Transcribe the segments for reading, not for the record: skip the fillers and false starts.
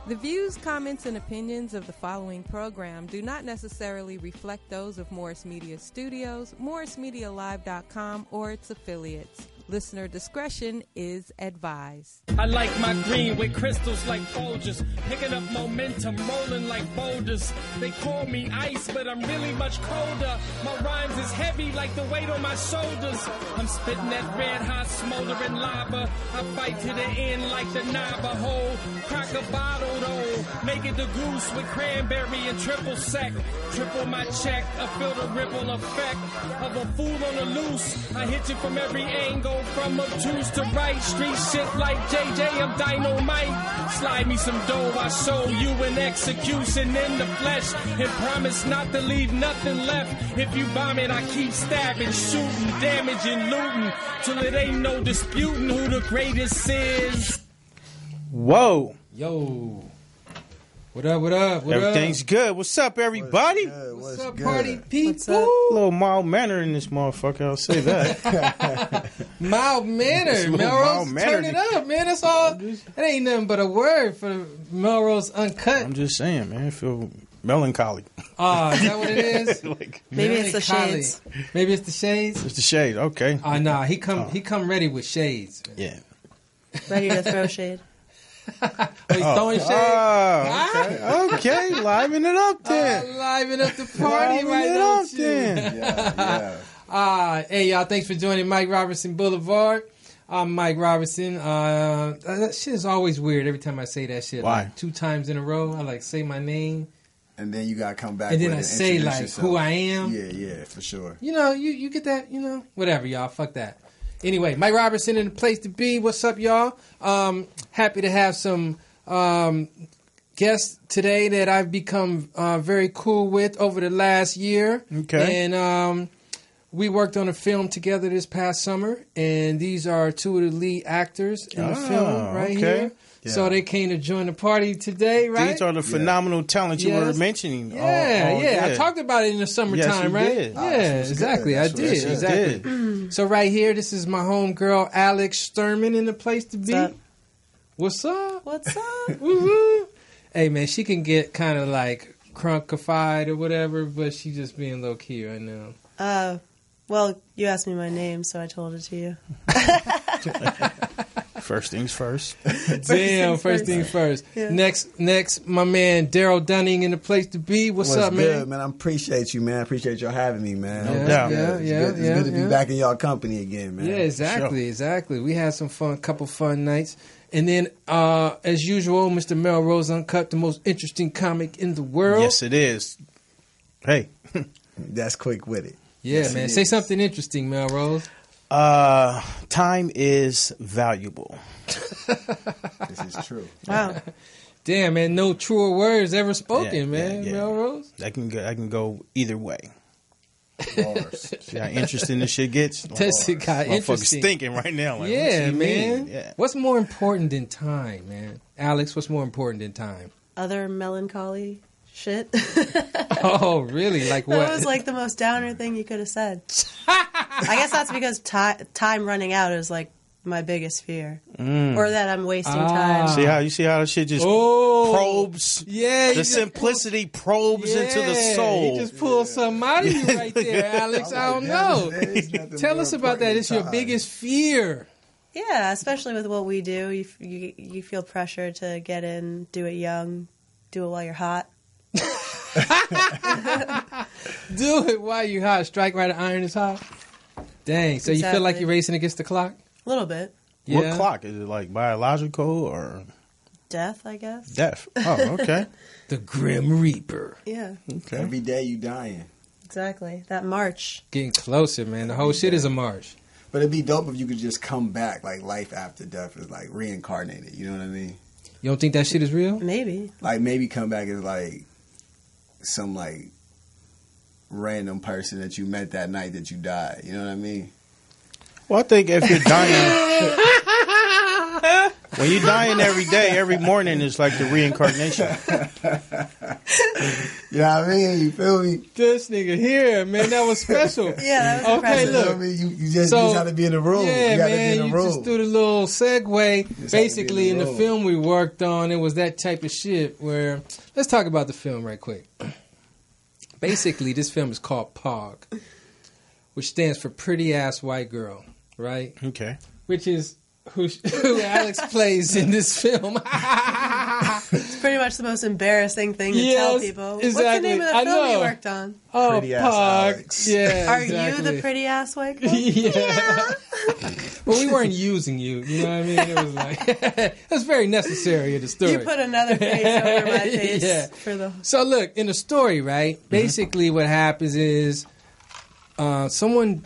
The views, comments, and opinions of the following program do not necessarily reflect those of Morris Media Studios, MorrisMediaLive.com, or its affiliates. Listener discretion is advised. I like my green with crystals like Folgers, picking up momentum, rolling like boulders. They call me ice, but I'm really much colder. My rhymes is heavy like the weight on my shoulders. I'm spitting that red hot smoldering lava. I fight to the end like the Navajo. Crack a bottle though, make it the goose with cranberry and triple sec. Triple my check, I feel the ripple effect of a fool on the loose. I hit you from every angle. From obtuse to right, street shit like JJ, I'm dynamite. Slide me some dough, I show you an execution in the flesh. And promise not to leave nothing left. If you bomb it, I keep stabbing, shooting, damaging, looting. Till it ain't no disputing who the greatest is. Whoa. Yo. What up, what up, what Everything's up? good. What's up, everybody? What's up, party people? What's up? A little mild manner in this motherfucker, I'll say that. Mild manner. Melrose, turn it up, man. That's all. That ain't nothing but a word for Melrose Uncut. I'm just saying, man. I feel melancholy. Oh, is that what it is? Maybe it's the shades. Maybe it's the shades? It's the shade, okay. Nah, he come ready with shades. Yeah. Ready to throw shade. He's throwing shade. Okay, liven it up then. Liven up the party, right? Don't you? Yeah. Hey, y'all, thanks for joining Mike Robertson Boulevard. I'm Mike Robertson. That shit is always weird every time I say that shit. Why? Like 2 times in a row, I say my name. And then you gotta come back And then with I it, say introduce yourself. who I am. Yeah, for sure. You get that, whatever, y'all. Fuck that. Anyway, Mike Robertson in the place to be. What's up, y'all? Happy to have some guests today that I've become very cool with over the last year. Okay. And we worked on a film together this past summer, and these are 2 of the lead actors in the film right here. Yeah. So they came to join the party today, right? These are the phenomenal talents you were mentioning. Yeah. I talked about it in the summertime, right? Did. Yeah, exactly. I did. Exactly. So right here, this is my homegirl, Alex Sturman, in the place to be. What's up? What's up? Woo-hoo. Hey, man, she can get kind of like crunkified or whatever, but she just being low key right now. Well, you asked me my name, so I told it to you. First things first. Damn, first things first. Yeah. Next, my man Daryl Dunning in the place to be. What's up, man? Good, man? I appreciate you, man. I appreciate y'all having me, man. It's good to be back in y'all company again, man. Yeah, exactly. We had some couple fun nights. And then, as usual, Mr. Melrose Uncut, the most interesting comic in the world. Yes, it is. Hey. That's quick with it. Yeah, yes, man. Say something interesting, Melrose. Time is valuable. This is true. Wow. Damn, man. No truer words ever spoken, man. Melrose. I can go either way. See how interesting this shit gets? That's it got interesting. Motherfuckers thinking right now. Like, yeah, man. Yeah. What's more important than time, man? Alex, what's more important than time? Other melancholy shit. Oh, really? Like what? That was like the most downer thing you could have said. I guess that's because time running out is like my biggest fear, or that I'm wasting time. See how the shit just probes. Yeah, the simplicity probes into the soul. You just pulled something out of you right there, Alex. I don't know. Tell us about that. It's your biggest fear. Yeah, especially with what we do, you feel pressure to get in, do it young, do it while you're hot. Do it while you're hot. Strike while the iron is hot. Dang. So you feel like you're racing against the clock? A little bit. Yeah. What clock? Is it like biological or? Death, I guess. Death. Oh, okay. The Grim Reaper. Yeah. Okay. Every day you dying. Exactly. That march. Getting closer, man. The whole shit is a march. But it'd be dope if you could just come back, like life after death is like reincarnated. You know what I mean? You don't think that shit is real? Maybe. Like maybe come back as like some like random person that you met that night that you died. You know what I mean? Well, I think if you're dying, When you're dying every day, every morning is like the reincarnation. You know what I mean? You feel me? This nigga here, man, that was special. Yeah, that was Okay, impressive. You know what I look. mean? You just have to be in the room. Yeah, you gotta man, be in you the room. just do the little segue. Just Basically, have in to the be in the film we worked on, it was that type of shit where... Let's talk about the film right quick. Basically, this film is called POG, which stands for Pretty Ass White Girl, right? Okay. Which is who Alex plays in this film. It's pretty much the most embarrassing thing to Yes, tell people. What's the exactly. name of the I film you know. worked on? Oh, Pretty Ass POG. Alex. Yeah, Are exactly. you the pretty ass white girl? Yeah. Well, we weren't using you. You know what I mean? It was like it was very necessary in the story. You put another face over my face Yeah. for the. So look, in the story, right? Basically, what happens is someone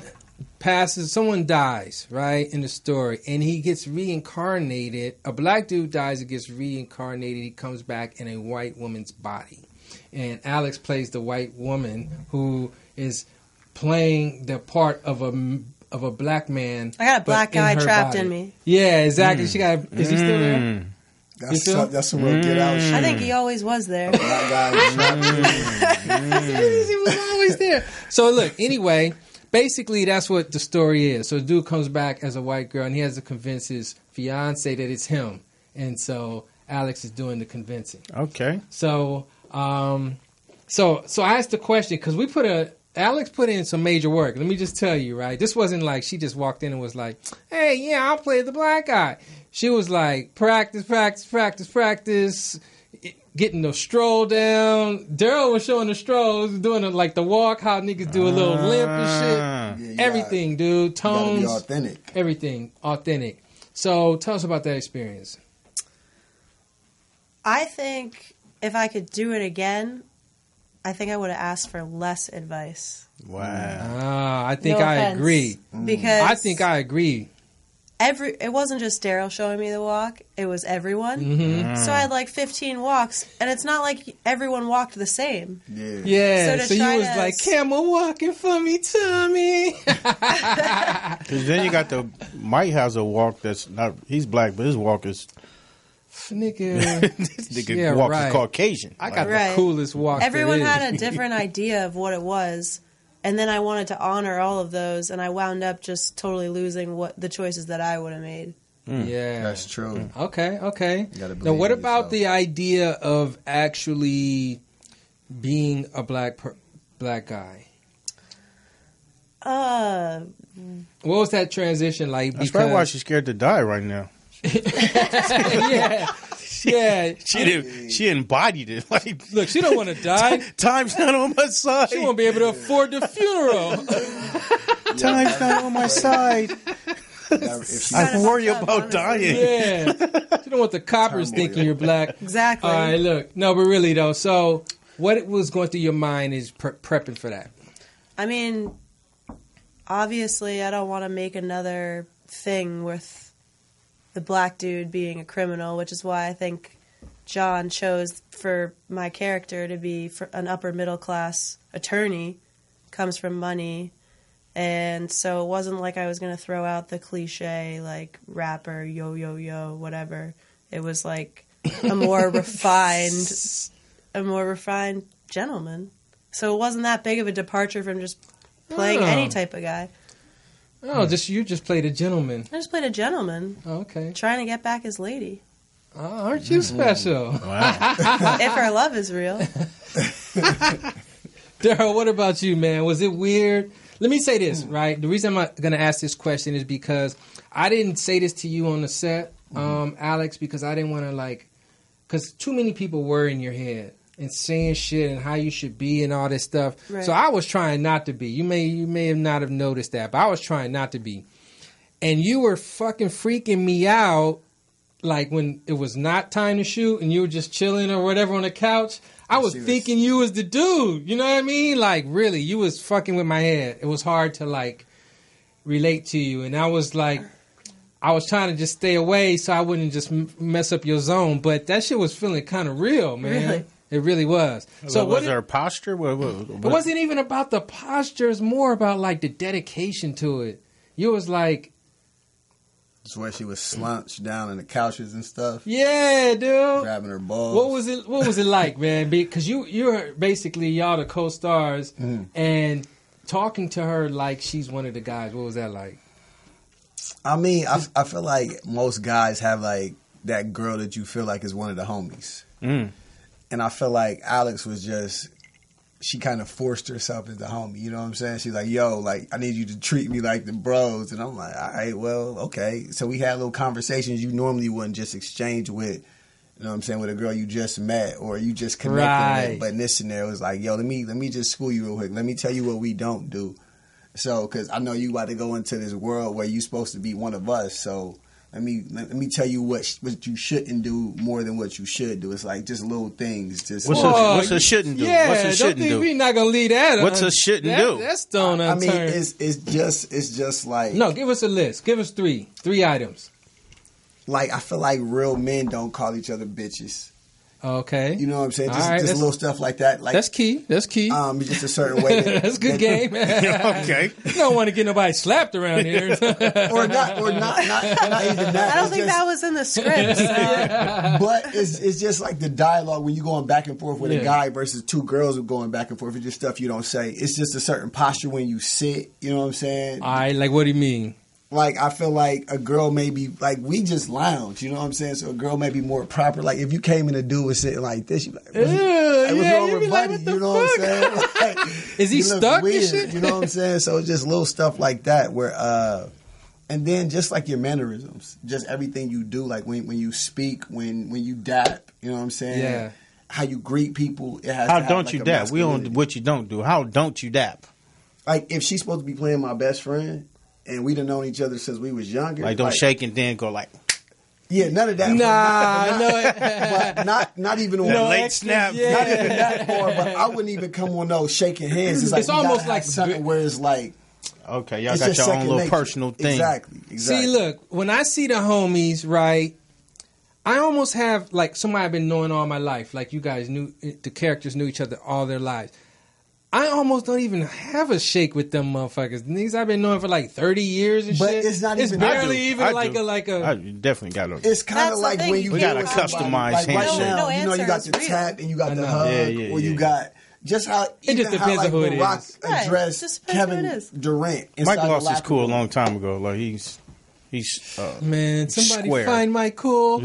dies, right? In the story, and he gets reincarnated. A black dude dies and gets reincarnated. He comes back in a white woman's body, and Alex plays the white woman who is playing the part of a black man. I got a black but in guy her trapped body. in me. Yeah, exactly. She got. Is he still there? That's some real get out shit. I think he always was there. Black guy trapped He was always there. So look, anyway, basically that's what the story is. So the dude comes back as a white girl, and he has to convince his fiance that it's him, and so Alex is doing the convincing. Okay. So, so I asked the question because Alex put in some major work. Let me just tell you, right? This wasn't like she just walked in and was like, "Hey, yeah, I'll play the black guy." She was like, practice, getting the stroll down. Daryl was showing the strolls, doing it like the walk, how niggas do a little limp and shit. Yeah, Everything, dude. You gotta Tones, be authentic. everything, authentic. So tell us about that experience. I think if I could do it again, I think I would have asked for less advice. Wow. I think No I offense. agree. Because I think I agree. it wasn't just Daryl showing me the walk, it was everyone. Mm-hmm. So I had like 15 walks, and it's not like everyone walked the same. Yeah. Yeah, So to so you try was to like, camel walking for me, Tommy. Because then you got the Mike has a walk that's not. He's black, but his walk is. Nigga. This nigga Yeah, walk right. is Caucasian. I got Right. the coolest walk. Everyone there is. had a different idea of what it was, and then I wanted to honor all of those, and I wound up just totally losing what the choices that I would have made. Yeah. That's true. Okay. You gotta Now, believe what in about yourself. the idea of actually being a black guy? What was that transition like? That's probably why she's scared to die right now. yeah. She embodied it. Like, Look, she don't want to die. time's not on my side. She won't be able to afford the funeral. Time's not on my side. If she- I worry fucked up, about honestly. dying. Yeah. You don't want the coppers Turmoil. thinking you're black. Exactly. All right, look. No, but really, though. So, what was going through your mind is prepping for that? I mean, obviously, I don't want to make another thing with the black dude being a criminal, which is why I think John chose for my character to be an upper middle class attorney, comes from money. And so it wasn't like I was going to throw out the cliche, like, rapper, yo, yo, yo, whatever. It was like a more refined gentleman. So it wasn't that big of a departure from just playing any type of guy. Oh, you just played a gentleman. I just played a gentleman Oh, okay. trying to get back his lady. Oh, aren't you special? Wow. If her love is real. Daryl, what about you, man? Was it weird? Let me say this, right? The reason I'm going to ask this question is because I didn't say this to you on the set, Alex, because I didn't want to, because too many people were in your head and saying shit and how you should be and all this stuff. Right. So I was trying not to be. You may have not have noticed that, but I was trying not to be. And you were fucking freaking me out, like when it was not time to shoot and you were just chilling or whatever on the couch. I was thinking you was the dude. You know what I mean? Like, really, you was fucking with my head. It was hard to, relate to you. And I was like, I was trying to just stay away so I wouldn't just mess up your zone. But that shit was feeling kind of real, man. Really? It really was. So was there a posture? What? It wasn't even about the posture. It's more about, the dedication to it. You was like, It's where she was slumped down on the couches and stuff. Yeah, dude. Grabbing her balls. What was it like, man? Because you're basically y'all the co-stars and talking to her like she's one of the guys. What was that like? I mean, I feel like most guys have like that girl that you feel like is one of the homies. And I feel like Alex was just, she kind of forced herself as the homie. You know what I'm saying? She's like, yo, like, I need you to treat me like the bros. And I'm like, all right, well, okay. So we had little conversations you normally wouldn't just exchange with, you know what I'm saying, with a girl you just met or you just connected with. But in this scenario, it's like, yo, let me just school you real quick. Let me tell you what we don't do. So, because I know you about to go into this world where you're supposed to be one of us. So let me tell you what you shouldn't do more than what you should do. It's like just little things. Just what's a shouldn't do? Yeah, what's a shouldn't don't think do? We're not gonna leave that. What's a shouldn't do? That's stone unturned. I mean, it's just like, no. Give us a list. Give us three items. Like, I feel like real men don't call each other bitches. Okay. You know what I'm saying? All Just, right, just little stuff like that. Like, that's key. That's key. Just a certain way. That's good game. Okay. You don't want to get nobody slapped around here. or not even that. I don't think that was in the script. So. But it's just like the dialogue when you're going back and forth with a guy versus two girls who are going back and forth. It's just stuff you don't say. It's just a certain posture when you sit. You know what I'm saying? All right. Like, what do you mean? Like, I feel like a girl may be, like, we just lounge, you know what I'm saying? So a girl may be more proper. Like, if you came in a dude was sitting like this, you'd be like, what's wrong with like, Buddy? You know what I'm saying? Like, is he stuck weird, and shit? you know what I'm saying? So it's just little stuff like that where, and then just like your mannerisms, just everything you do, like when you speak, when you dap, you know what I'm saying? Yeah. How you greet people. It has How to have, don't like, you a dap? We on masculinity. what you don't do. How don't you dap? Like, if she's supposed to be playing my best friend, and we done known each other since we was younger. Like, don't shake and then go like. Yeah, none of that. But not even on late snap. Not even that far. But I wouldn't even come on those shaking hands. It's like It's almost like something where it's like, Okay, y'all it's got just your own second little nature. personal thing. Exactly. See, look, when I see the homies, right, I almost have like somebody I've been knowing all my life. Like you guys knew, the characters knew each other all their lives. I almost don't even have a shake with them motherfuckers. Niggas I've been knowing for like 30 years and But shit. it's not It's even- barely I even I like do. a. I definitely got to. it's kind of That's the like thing, when you you We get got a with somebody, customized like right handshake. now, No you know, you got answer the is tap and you got the know. hug, Yeah, or you yeah. got just how It just depends on who it Barack is. Right, addressed just depends who Kevin it is. Durant. Mike inside the lost his locker cool a room. long time ago. Like he's Man, somebody square. find Mike cool.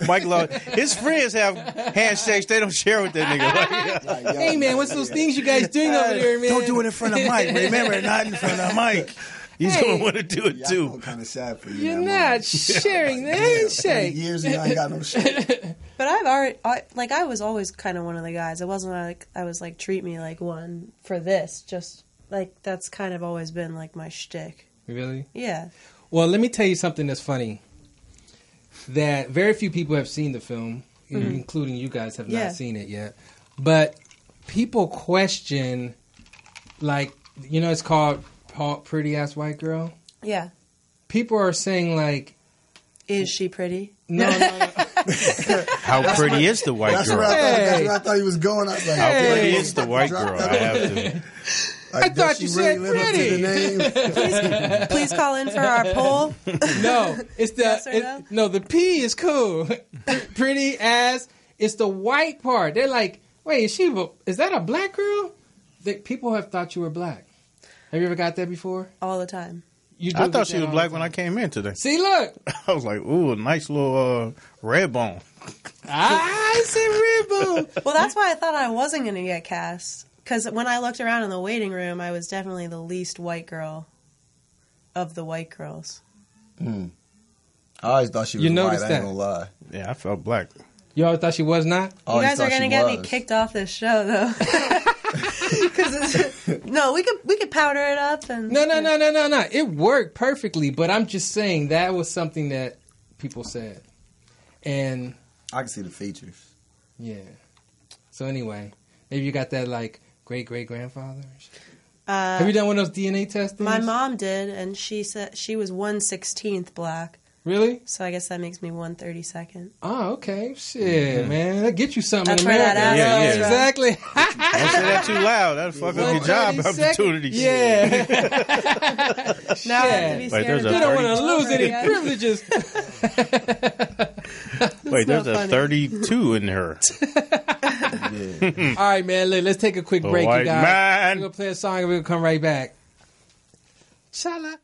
Mike lost. His friends have handshakes. They don't share with that nigga. Like, yo, Hey man, what's those things you guys doing over there, man? Don't do it in front of Mike. Remember, not in front of Mike. He's Hey. gonna want to do it Yeah, I too. feel kind of sad for you. You're in that not moment. sharing the Damn, handshake. years and I ain't got no shit. But I was always kind of one of the guys. It wasn't like I was like, treat me like one for this. Just like, that's kind of always been like my shtick. Really? Yeah. Well, let me tell you something that's funny. That very few people have seen the film, including you guys have Yeah. not seen it yet. But people question, like, you know, it's called Pretty Ass White Girl. Yeah. People are saying like, Is she pretty? no. How pretty is the white That's girl? where Hey. I thought he was going. I was like, How Hey. pretty is the white Drop girl? that I have to. like, I does thought she you said live up to the name? Please call in for our poll. No, it's the Yes or no? the P is cool. Pretty as it's the white part. They're like, wait, is that a black girl? People have thought you were black. Have you ever got that before? All the time. You I do thought get she that was all black the when I time. came in today. See, look, I was like, ooh, a nice little red bone. I said ribbon. Well, that's why I thought I wasn't going to get cast. Because when I looked around in the waiting room, I was definitely the least white girl of the white girls. I always thought she was You white. noticed I that? ain't gonna lie. Yeah, I felt black. You always thought she was not? I You always guys are thought going to she get me was. kicked off this show, though. No, we could powder it up and No. It worked perfectly, but I'm just saying that was something that people said. And I can see the features. yeah. So anyway, maybe you got that like great-great-grandfather? Have you done one of those DNA tests? My mom did, and she said she was 1/16 black. Really? So I guess that makes me 132nd. Oh, okay. Shit, man. That get you something That's in where America. that Yeah, is. yeah. Exactly. Don't say that too loud. That'll fuck up your job 132nd. opportunities. Yeah. Now I have to be Shit. Wait, scared there's of a You don't want to jumping lose over any again. privileges. Wait, there's so a funny. 32 in her. All right, man. Let's take a quick break, you White guys. man. We're going to play a song and we're going to come right back. Chala.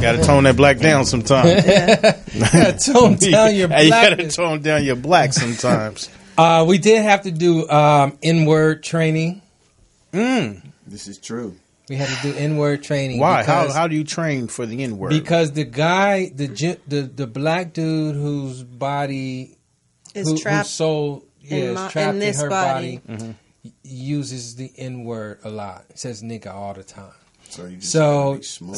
Gotta tone that black down sometimes. Tone down your Hey, you gotta blackness. tone down your black sometimes. We did have to do N-word training. This is true. We had to do N-word training. Why? because- How do you train for the N word? Because the guy, the black dude whose body Is trapped whose soul is trapped in this her body. uses the N word a lot. It says nigga all the time. So you just gotta be smooth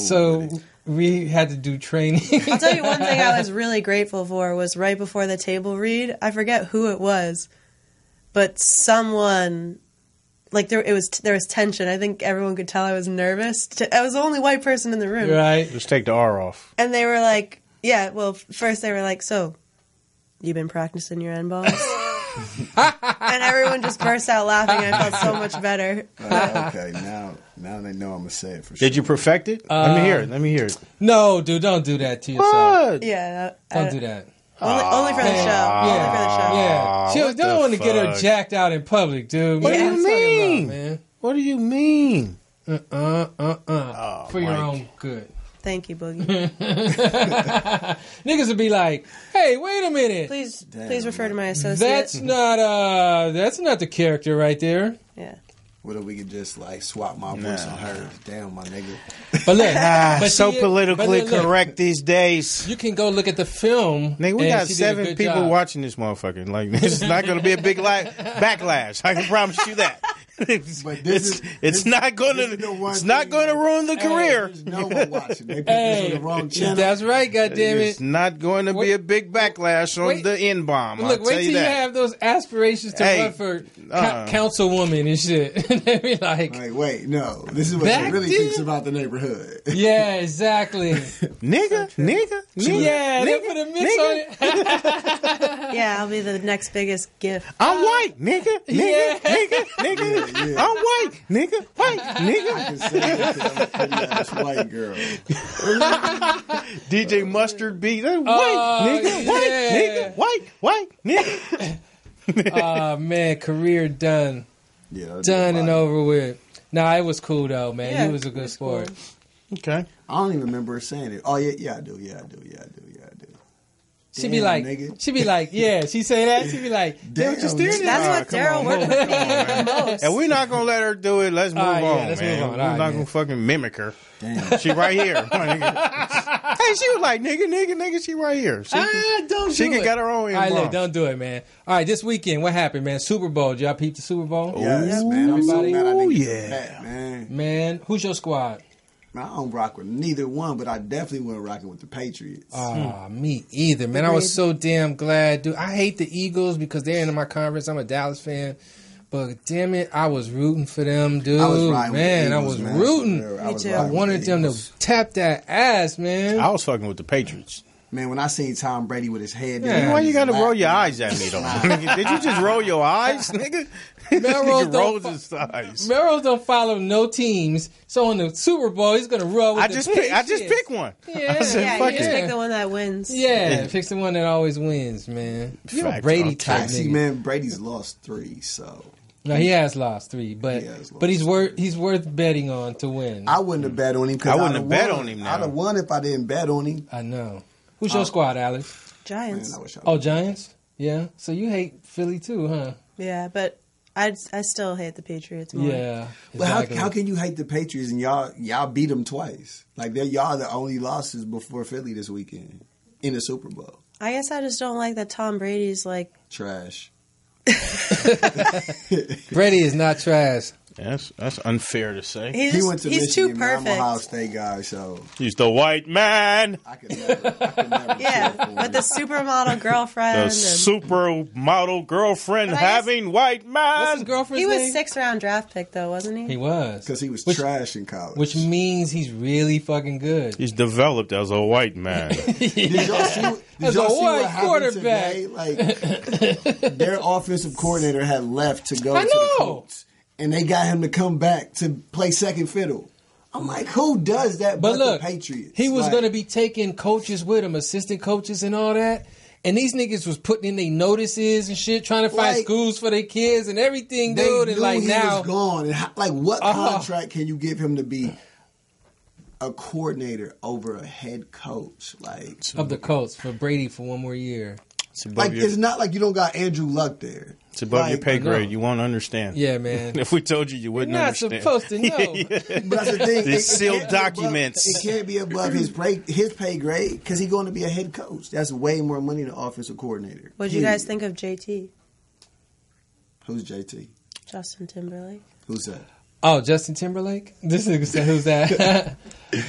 with it. We had to do training. I'll tell you one thing I was really grateful for was right before the table read. I forget who it was, but someone, like there was tension. I think everyone could tell I was nervous. I was the only white person in the room, Right. Just take the R off. and they were like, "Yeah." Well, first they were like, "So, you been practicing your N balls?" And everyone just burst out laughing. I felt so much better. Okay, now they know I'm gonna say it for sure. Did you perfect it? Let me hear it. Let me hear it. No, dude, don't do that to yourself. What? Yeah, Don't do that. only for the show. Yeah. Only for the show. Yeah. She what don't the want to get her fuck? jacked out in public, dude. What do you What are talking mean? about, man? What do you mean? For your Mike. own good. Thank you, Boogie. Niggas would be like, "Hey, wait a minute. Please refer to my associate. That's not the character right there." Yeah. What if we could just like swap my voice on hers? Damn, my nigga. But look, but so see, politically but look, correct these days. You can go look at the film. Nigga, we and got she did a 7 good people job. watching this motherfucker. Like, this is not going to be a big backlash. I can promise you that. It's not going to ruin the career. There's no one watching. They put this on the wrong channel. That's right. Goddamn It's it! not going to be a big backlash on the N-bomb. Look, wait till you have those aspirations to run for councilwoman and shit. They be like, wait, no. This is what she really thinks about the neighborhood. Yeah, exactly. nigga. Yeah, they put a mix on it. Yeah, I'll be the next biggest gift. I'm white, nigga. Yeah. Nigga. Yeah. I'm white, nigga. White, nigga. I can say that because I'm a pretty ass white girl. DJ Mustard beat. White, nigga. Yeah. White, nigga. Oh, man. Career done. Yeah, Done and over with. Nah, it was cool, though, man. Yeah, He was a good sport. Cool. Okay. I don't even remember her saying it. Oh, yeah, I do. She be like, yeah. She say that. She be like, Damn, what you staring at? That's what Daryl worked with me the most. And we're not going to let her do it. Let's move on, let's man. move on. We're not going to fucking mimic her. Damn. She right here. Hey, she was like, nigga, she right here. She can get her own All right, involved. look, don't do it, man. All right, this weekend, what happened, man? Super Bowl. Did y'all peep the Super Bowl? Yes, man. I'm so Everybody? mad I didn't get Yeah. that, man. Man, who's your squad? I don't rock with neither one, but I definitely wasn't rocking with the Patriots. Me either, man. I was so damn glad, dude. I hate the Eagles because they're in my conference. I'm a Dallas fan. But damn it, I was rooting for them, dude. I was riding with the man, Eagles, I was man, rooting. for real. Me too. I wanted them to tap that ass, man. I was fucking with the Patriots. Man, when I seen Tom Brady with his head Yeah. down, Why you got to his roll lap, your eyes at me, though? Nigga, did you just roll your eyes, nigga? Melrose Nigga don't rolls fu- his eyes. Melrose don't follow no teams, so in the Super Bowl he's gonna roll with I the just Patriots. pick one. Yeah, I said, Yeah, fuck you just it. pick the one that wins. Yeah, fix the one that always wins, man. You're a Fact, Brady okay. type See, nigga. man, Brady's lost 3, so No, he has lost 3, but He has lost but he's worth betting on to win. I wouldn't have bet on him. Cause I wouldn't I'd have bet won. on him now. I'd have won if I didn't bet on him. I know. Who's your squad, Alex? Giants. Man, I wish I Oh, Giants. Yeah. So you hate Philly too, huh? Yeah, but I still hate the Patriots more. Yeah. But exactly. how can you hate the Patriots and y'all beat them twice? Like y'all the only losses before Philly this weekend in the Super Bowl. I guess I just don't like that Tom Brady's like. Trash. Brady is not trash. That's unfair to say. He went to he's too Michigan. Man, I'm perfect. a Ohio State guy, so He's the white man. I could never cheer Yeah, for him. with the supermodel girlfriend. The and supermodel girlfriend But I guess- having white What's man. his girlfriend's he was name? 6th round draft pick though, wasn't he? He was. Because he was Which- trash in college. Which means he's really fucking good. He's developed as a white man. Did y'all see, As a what white happened quarterback. today? Like their offensive coordinator had left to go I to the know. Colts, and they got him to come back to play second fiddle. I'm like, who does that? But look, the Patriots. he was Like, going to be taking coaches with him, assistant coaches and all that. And these niggas was putting in their notices and shit, trying to find Like, schools for their kids and everything, They dude. knew And like he now, was gone. And like, what Uh-huh. contract can you give him to be a coordinator over a head coach? Like, of the Colts for Brady for one more year. It's above, it's not like you don't got Andrew Luck there. it's above your like, pay I know. grade. You won't understand. Yeah, man. If we told you, you You're wouldn't not understand. supposed to know. But that's the thing. These sealed can't be above- documents. It can't be above his pay grade because he's going to be a head coach. That's way more money than offensive coordinator. What did you guys Period. think of JT? Who's JT? Justin Timberlake? Who's that? Oh, Justin Timberlake? This nigga said, who's that?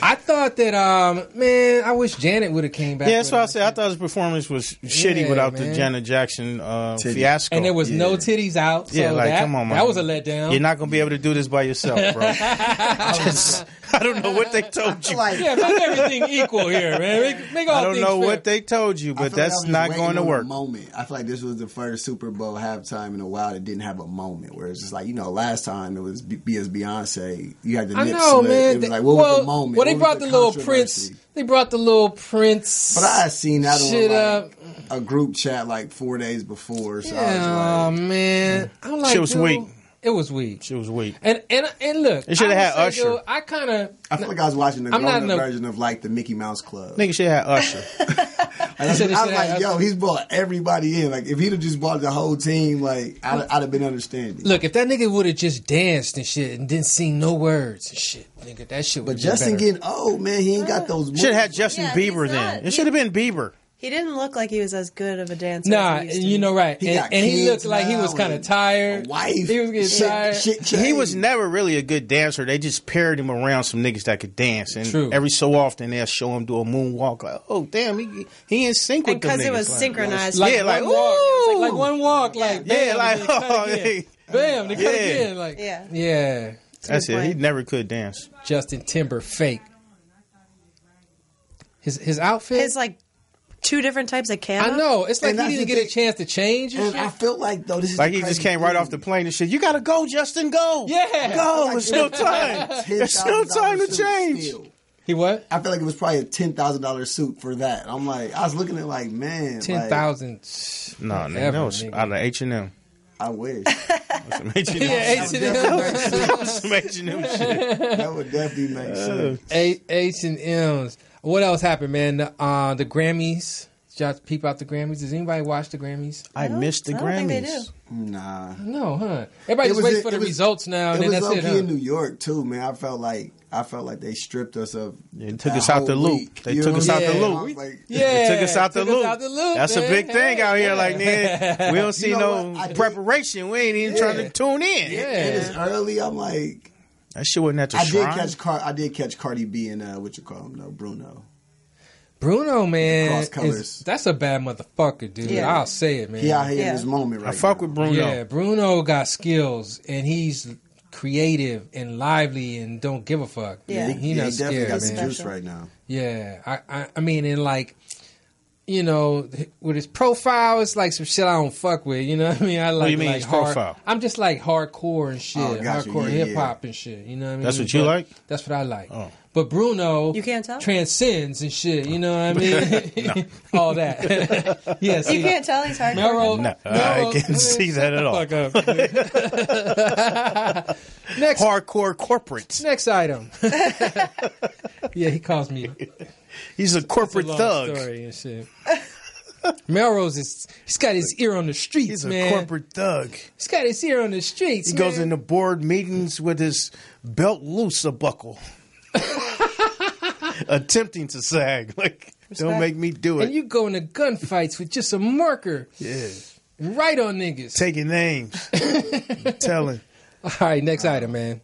I thought that, man, I wish Janet would have came back. Yeah, that's with what I him. said. I thought his performance was shitty Yeah, without man. the Janet Jackson Titty. fiasco. And there was no Yeah. titties out. So yeah, like that, come on, man. That was a letdown. You're not gonna be able to do this by yourself, bro. Just, I don't know what they told you. Yeah, make everything equal here, man. Make all I don't things know fair. what they told you, I but feel like that's I was just not waiting going to on a work. Moment. I feel like this was the first Super Bowl halftime in a while that didn't have a moment. Where it's just like, last time it was Beyonce. You had the I nip know, slip. man. It was like, what was the moment? Well, they What was brought the little controversy? Prince. They brought the little Prince. But I had seen that shit on like a group chat like 4 days before. So I was Yeah, like, man. I'm like, Shit was dude, weak. It was weak. Shit was weak. And look, it should have had Usher. Dude, I feel like I was watching the grown-up version of like the Mickey Mouse Club. Nigga should have had Usher. I was like, yo, he's brought everybody in. Like, if he'd have just brought the whole team, like, I'd have been understanding. Look, if that nigga would have just danced and shit and didn't sing no words and shit, nigga, that shit would. But Justin getting old, man, he ain't got those. Should have had Justin Bieber then. It should have been Bieber. He didn't look like he was as good of a dancer. Nah, you know, right. And he looked like he was kind of tired. Wife. He was getting tired. He was never really a good dancer. They just paired him around some niggas that could dance. And every so often they'll show him do a moonwalk. Like, oh, damn, he in sync with them niggas. Because it was synchronized. Like, like one walk. Like, yeah, like, bam, they cut again. Like, yeah. That's it. He never could dance. Justin Timber fake. His outfit? His, like, 2 different types of camo. I know. It's like he didn't get a chance to change. And I feel like, though, this is like he just came right off the plane and shit. You got to go, Justin, go. Yeah. Go. There's no time. There's no time to change. He what? I feel like it was probably a $10,000 suit for that. I'm like, I was looking at it like, man. 10,000. No, nigga, that was out of H&M. I wish. Some H&M. Yeah, H&M. Some H&M shit. That would definitely make sense. H&M's. What else happened, man? The Grammys. Did y'all peep out the Grammys? Does anybody watch the Grammys? I missed the Grammys. I don't think they do. Nah. No, huh? Everybody just waits for the results now, and then that's it, huh? in New York, too, man. I felt like they stripped us of. They took us out the loop. They took us out the loop. They took us out the loop. That's a big thing out here. Like, nigga, we don't see no preparation. We ain't even trying to tune in. Yeah. And it's early. I'm like. That shit wasn't at the shrine. I did catch Cardi B and Bruno. Bruno, man, Cross colors. That's a bad motherfucker, dude. Yeah. I'll say it, man. He out here in his moment right now. I fuck with Bruno. Yeah, Bruno got skills, and he's creative and lively and don't give a fuck. Yeah, he not scared, definitely got man. the juice right now. Yeah, I mean, and like, you know, with his profile, it's like some shit I don't fuck with. You know what I mean? I like. What do you mean like his profile? I'm just like hardcore and shit, hardcore Yeah, hip hop and shit. You know what I mean? That's what you like? That's what I like. Oh. But Bruno, you can't tell, transcends and shit. You know what I mean? All that. Yeah, you can't tell he's hardcore. No, I can't see that at all. Next, hardcore corporate. Next item. Yeah, he calls me. He's a corporate thug. Story and shit. Melrose he's got his ear on the streets, he's man. He's a corporate thug. He's got his ear on the streets, He goes into board meetings with his belt loose a buckle. Attempting to sag. Like, don't make me do it. And you go into gunfights with just a marker. Yeah. And write on niggas. Taking names. Telling. All right, next item, man.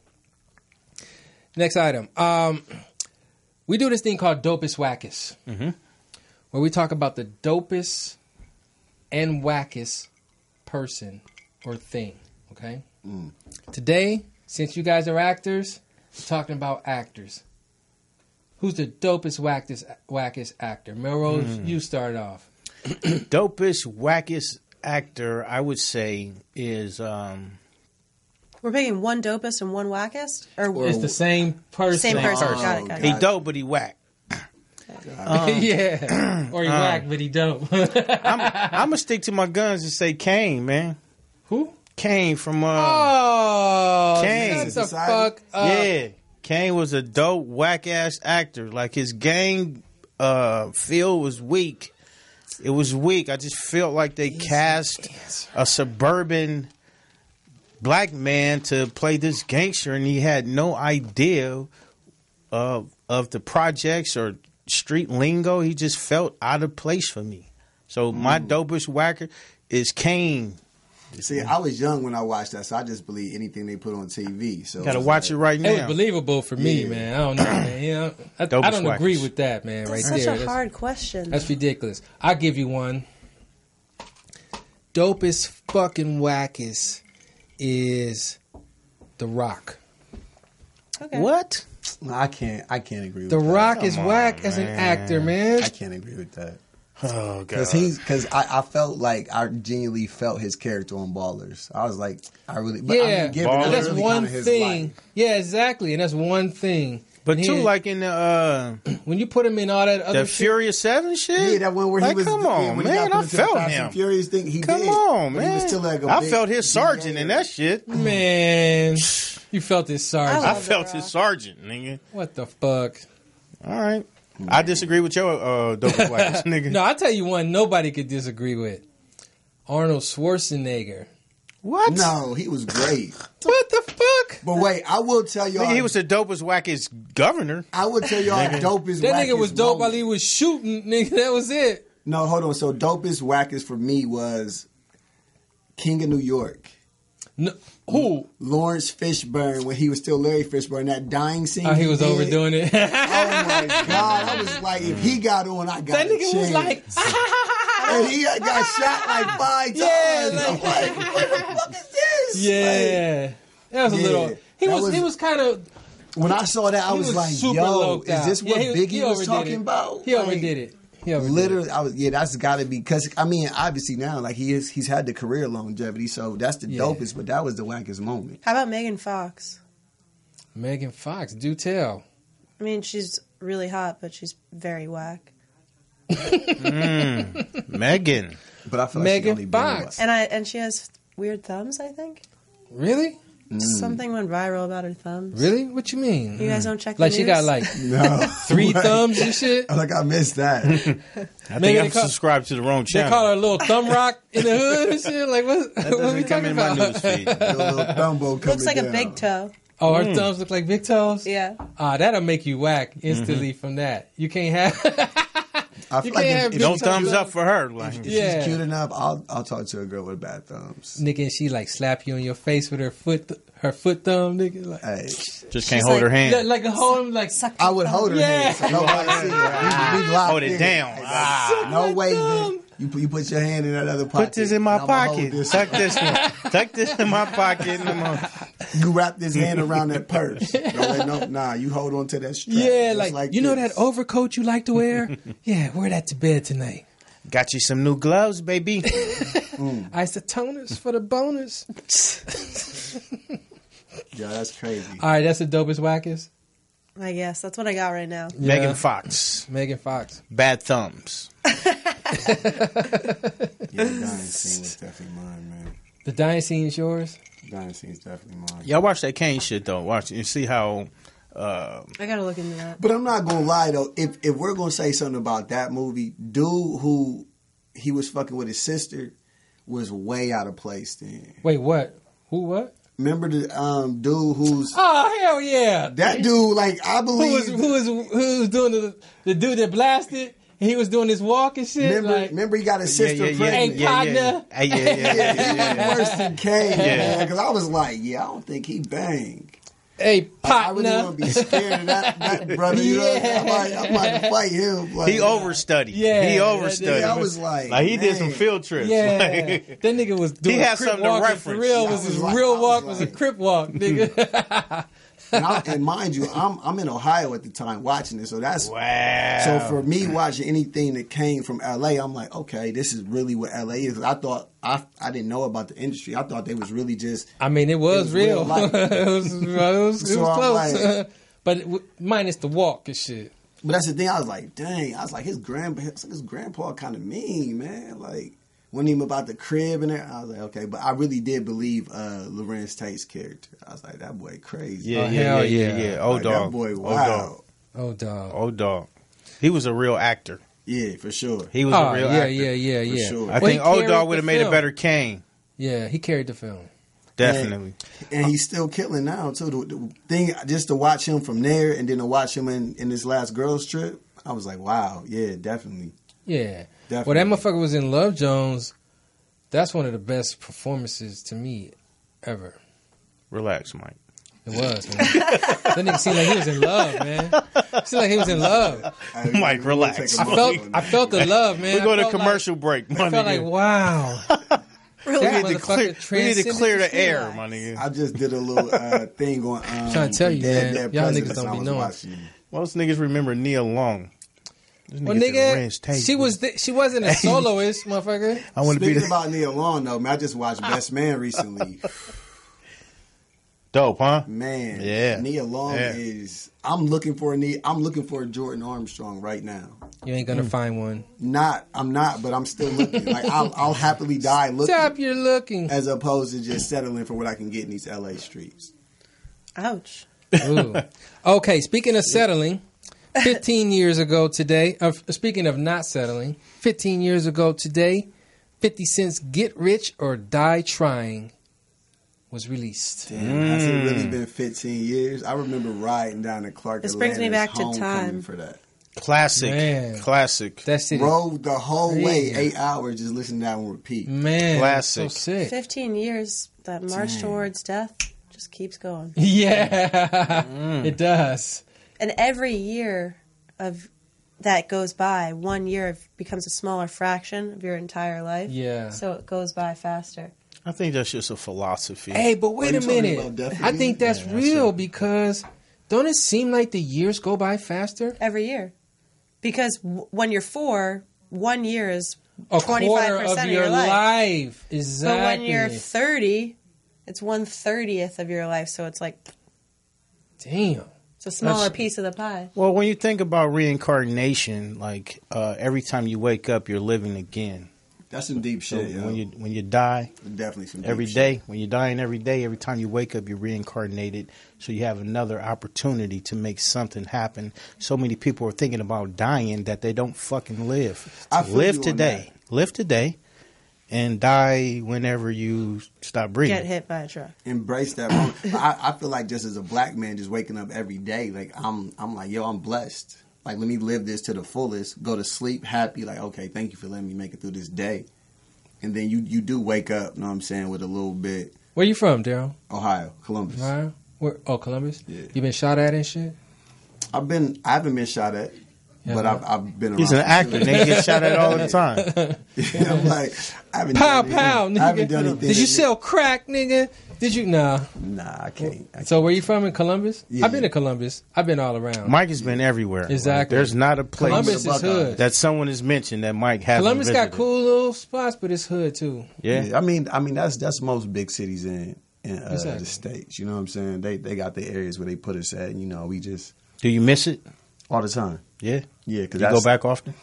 Next item. We do this thing called Dopest Wackest. Mm-hmm. Where we talk about the dopest and wackest person or thing. Okay? Mm. Today, since you guys are actors, we're talking about actors. Who's the dopest, wackest actor? Melrose, you start off. Dopest, wackest actor, I would say, is... We're picking one dopest and one wackest? Or it's the same person. Same person. Got it. He dope, but he whack. Yeah. Or he whack, but he don't. I'm going to stick to my guns and say Kane, man. Who? Kane from... Kane. Shut the fuck up. Yeah. Kane was a dope, whack-ass actor. Like, his gang feel was weak. It was weak. I just felt like they cast a suburban black man to play this gangster, and he had no idea of the projects or street lingo. He just felt out of place for me. So my dopest whacker is Kane. See, I was young when I watched that, so I just believe anything they put on TV. So gotta watch it right now. It was believable for me, man. I don't know, man. You know, I don't agree with that, man. That's right such there. Such a hard question. That's ridiculous. I'll give you one. Dopest fucking wackest is The Rock. Okay. What? No, I can't agree with that. The Rock Come is whack as an actor, man. I can't agree with that. Oh god! Because I felt like I genuinely felt his character on Ballers. I was like, I really, but yeah. I mean, that's one thing. Yeah, exactly, and that's one thing. But And too, he- like in the when you put him in all that other the shit, Furious 7 shit. Yeah, that one where he like, was. come on, when he got man. put I into the felt Fast and him. Furious thing. He Come did. on, But man. He was still like a I big felt his sergeant DA. in that shit. man, you felt his sergeant. I I love felt The his Rock. sergeant, nigga. What the fuck? All right. I disagree with your dope wax, nigga. No, I'll tell you one nobody could disagree with. Arnold Schwarzenegger. What? No, he was great. What the fuck? But wait, I will tell y'all. Nigga, he was the dopest, wackest governor. I will tell y'all dopest. That nigga wackest was dope while moment. he was shooting, nigga. That was it. No, hold on. So dopest wackest for me was King of New York. No, who? Lawrence Fishburne when he was still Larry Fishburne. That dying scene. Oh, he was did. overdoing it. Oh my god! I was like, if he got on, I got. That a nigga was chance. like, and he got shot like 5 times. Yeah, I'm like, what the fuck is this? yeah. That was a Yeah, little. He that was. He was kind of. Like, when I saw that, I He was like, super yo, loped is out. this what Yeah, Biggie he was overdid talking it. about? He Like, overdid it. He overdid Literally, it. that's got to be because I mean, obviously now, like he's had the career longevity, so that's the Yeah. dopest. But that was the wackest moment. How about Megan Fox? Megan Fox, do tell. I mean, she's really hot, but she's very whack. Megan. But I feel like Megan she only been Fox. And she has weird thumbs, I think. Really? Something went viral about her thumbs. Really? What you mean? You guys don't check Like the she news? got like No, 3 Right. thumbs and shit. Like I missed that. I Maybe think they I'm call- subscribed to the wrong They channel. call her a little thumb rock in the hood and shit. Like what? that what we doesn't come talking in my about? news feed. Your little Dumbo coming Looks like down. a big toe. Oh, her thumbs look like big toes. Yeah. That'll make you whack instantly from that. You can't have. I You feel like can't have if, big No toes. thumbs up for her. Like, if Yeah. she's cute enough, I'll talk to a girl with bad thumbs. Nigga, and she like slap you on your face with her foot thumb, nigga. Like, Hey, just She's can't hold her like- hand. like a whole like. Suck I would hold her Yeah. hand so nobody see her. We locked Hold it in. down. Like, no way. man. You put your hand in that other pocket. Put this in my and I'ma hold pocket. this. Tuck this one. Tuck this in my pocket. You wrap this hand around that purse. You hold on to that strap. Yeah, just like you know this. that overcoat you like to wear? Yeah, wear that to bed tonight. Got you some new gloves, baby. Isotoners for the bonus. Yeah, that's crazy. All right, that's the dopest wackest. I guess that's what I got right now. Yeah. Megan Fox. Megan Fox. Bad thumbs. Yeah, the dying scene was definitely mine, man. The dying scene is yours. The dying scene is definitely mine. Y'all watch that Kane shit though. Watch it. You see how I gotta look into that. But I'm not gonna lie though. If we're gonna say something about that movie, dude who he was fucking with his sister was way out of place. Then Wait, what? Who? What? remember the dude who's Oh hell yeah! that dude? Like I Who believe. was doing the dude that blasted? And he was doing his walk and shit. Remember he got his sister pregnant. partner. Yeah, yeah. He was worse than Kane, Yeah. man. Because I was like, I don't think he banged. Hey, I really partner. want to be scared of that brother. You know, I might fight him. Like, He overstudied. Yeah, he that overstudied. I was like, he did some man. field trips. Yeah, Like, that nigga was doing. He had crip something to walking reference. For real, Yeah, was I his was like- real I was walk was a like- crip walk, nigga. And mind you, I'm in Ohio at the time watching it, so that's wow. so for me watching anything that came from LA, I'm like, okay, this is really what LA is. I thought I didn't know about the industry. I thought they was really just. I mean, it was real real. life. it was So I'm close, like- but minus the walk and shit. But that's the thing. I was like, dang. I was like, his grandpa kind of mean, man. Like. When he about the crib and there, I was like, okay. But I really did believe Lorenz Tate's character. I was like, that boy crazy. Yeah, Oh, yeah, hell yeah, yeah. yeah. Old Like, dog. That boy, Old wow. dog. Oh dog. Old dog. He was a real actor. Yeah, for sure. He was Oh a real yeah, actor. yeah. sure. I Well, think he Old carried Dog the would have made a film. better Kane. Yeah, he carried the film. Definitely. And he's still killing now, too. The thing, just to watch him from there and then to watch him in this last girls trip, I was like, wow, yeah, definitely. Yeah. Definitely. Well, that motherfucker was in Love Jones. That's one of the best performances to me ever. Relax, Mike. It was. Man. That nigga seemed like he was in love, man. Seemed like he was in love. Mike, relax. I felt the love, man. We're going I to felt commercial break, my I felt like, nigga. wow. Really? That we need to motherfucker clear the transcended air, shit. my nigga. I just did a little thing on. Trying to tell you, Dead man. Dead Y'all Presidents niggas don't I be was knowing. watching. Most niggas remember Neil Long. This Well, said nigga, Lorenz Tate. she wasn't a soloist, motherfucker. I want to be Speaking the. about Neil Long, though, man, I just watched Best Man recently. Dope, huh? Man, Yeah. Nia Long is. I'm looking for a Jordan Armstrong right now. You ain't gonna find one. I'm not, but I'm still looking. Like I'll happily die looking. Stop your looking. As opposed to just settling for what I can get in these LA streets. Ouch. Ooh. Okay, speaking of settling, 15 years ago today, speaking of not settling, 15 years ago today, 50 Cent's Get Rich or Die Trying was released. Damn, has it really been 15 years? I remember riding down to Clark This brings me Atlanta's back to homecoming time. for that. Classic. Man. Classic. That shit is, Rode the whole way, Crazy. 8 hours, just listening to that on repeat. man, Classic. so sick. 15 years, that march towards death just keeps going. Yeah, it does. And every year of that goes by, 1 year becomes a smaller fraction of your entire life. Yeah. So it goes by faster. I think that's just a philosophy. Hey, but wait Are a you talking minute. about death I again? think that's Yeah, that's real it. because don't it seem like the years go by faster? Every year. Because when you're 4, 1 year is A 25% quarter of your life. Exactly. But when you're 30, it's 1/30th of your life. So it's like, Damn. it's a smaller That's- piece of the pie. Well, when you think about reincarnation, like every time you wake up, you're living again. That's some deep So shit, yo. when you die, Definitely some deep every shit. day, when you're dying every day, every time you wake up, you're reincarnated. So you have another opportunity to make something happen. So many people are thinking about dying that they don't fucking live. I feel Live you on today. Live today. And die whenever you stop breathing. Get hit by a truck. Embrace that moment. I feel like just as a black man, just waking up every day, like I'm like, yo, I'm blessed. Like, let me live this to the fullest. Go to sleep happy. Like, okay, thank you for letting me make it through this day. And then you do wake up, you know what I'm saying, with a little bit. Where you from, Daryl? Ohio, Columbus. Ohio? Where? Oh, Columbus? Yeah. You been shot at and shit? I haven't been shot at, Yeah, but man. I've been around. He's an actor. They get shot at all the time. I'm like, I haven't Pow, done pow, anything. I haven't done nigga. anything. Did you sell crack, nigga? Did you? Nah. Nah, I can't. So where you from in Columbus? Yeah. I've been to Columbus. I've been all around. Mike has been everywhere. Exactly. There's not a place Columbus is hood. that someone has mentioned that Mike hasn't Columbus got visited. cool little spots, but it's hood too. Yeah. I mean that's most big cities in Exactly. the states. You know what I'm saying? They got the areas where they put us at. You know, we just Do you miss it? all the time. Yeah. Yeah, because You go back often?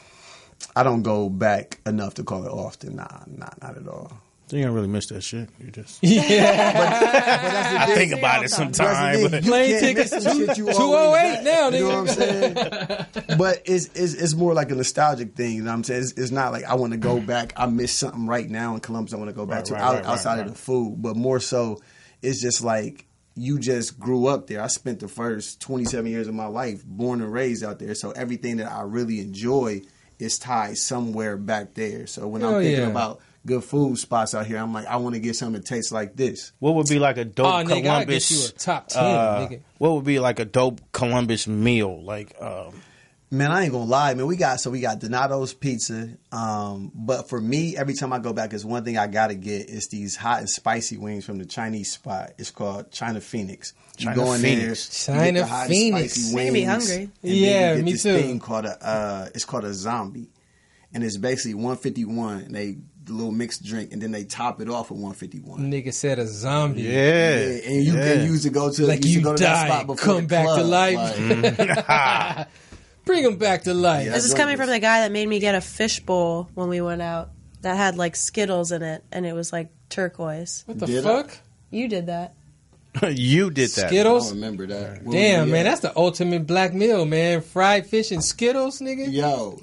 I don't go back enough to call it often. Nah, not at all. So you don't really miss that shit. You just Yeah. I think about it That's sometime. the But thing. You Plane can't tickets miss some shit you 208 always now, got. You know nigga. what I'm saying? But it's more like a nostalgic thing. You know what I'm saying? It's not like I want to go back. I miss something right now in Columbus. I want to go back to outside of the food, but more so, it's just like you just grew up there. I spent the first 27 years of my life born and raised out there, so everything that I really enjoy is tied somewhere back there. So when Hell I'm thinking yeah. about good food spots out here, I'm like, I want to get something that tastes like this. what would be like a dope Oh, nigga, I'll get Columbus? you a top 10, nigga. What would be like a dope Columbus meal? Like, Man, I ain't gonna lie, man. We got Donato's Pizza. But for me, every time I go back, there's one thing I gotta get. It's these hot and spicy wings from the Chinese spot. It's called China Phoenix. You China go in Phoenix. there, you get China the hot and Phoenix. spicy Making me wings, hungry. and then Yeah, you get me this too. thing called it's called a zombie, and it's basically 151. And the little mixed drink, and then they top it off with 151. Nigga said a zombie. yeah. And you used to go to Like used to you go to that died, spot before come the back to club, life. like- Bring him back to life. Yeah. This is coming from the guy that made me get a fish bowl when we went out that had like Skittles in it, and it was like turquoise. What the Did fuck? You did that. You did that. I Skittles? don't remember that. Damn, Yeah. man, that's the ultimate black meal, man. Fried fish and Skittles, nigga. Yo,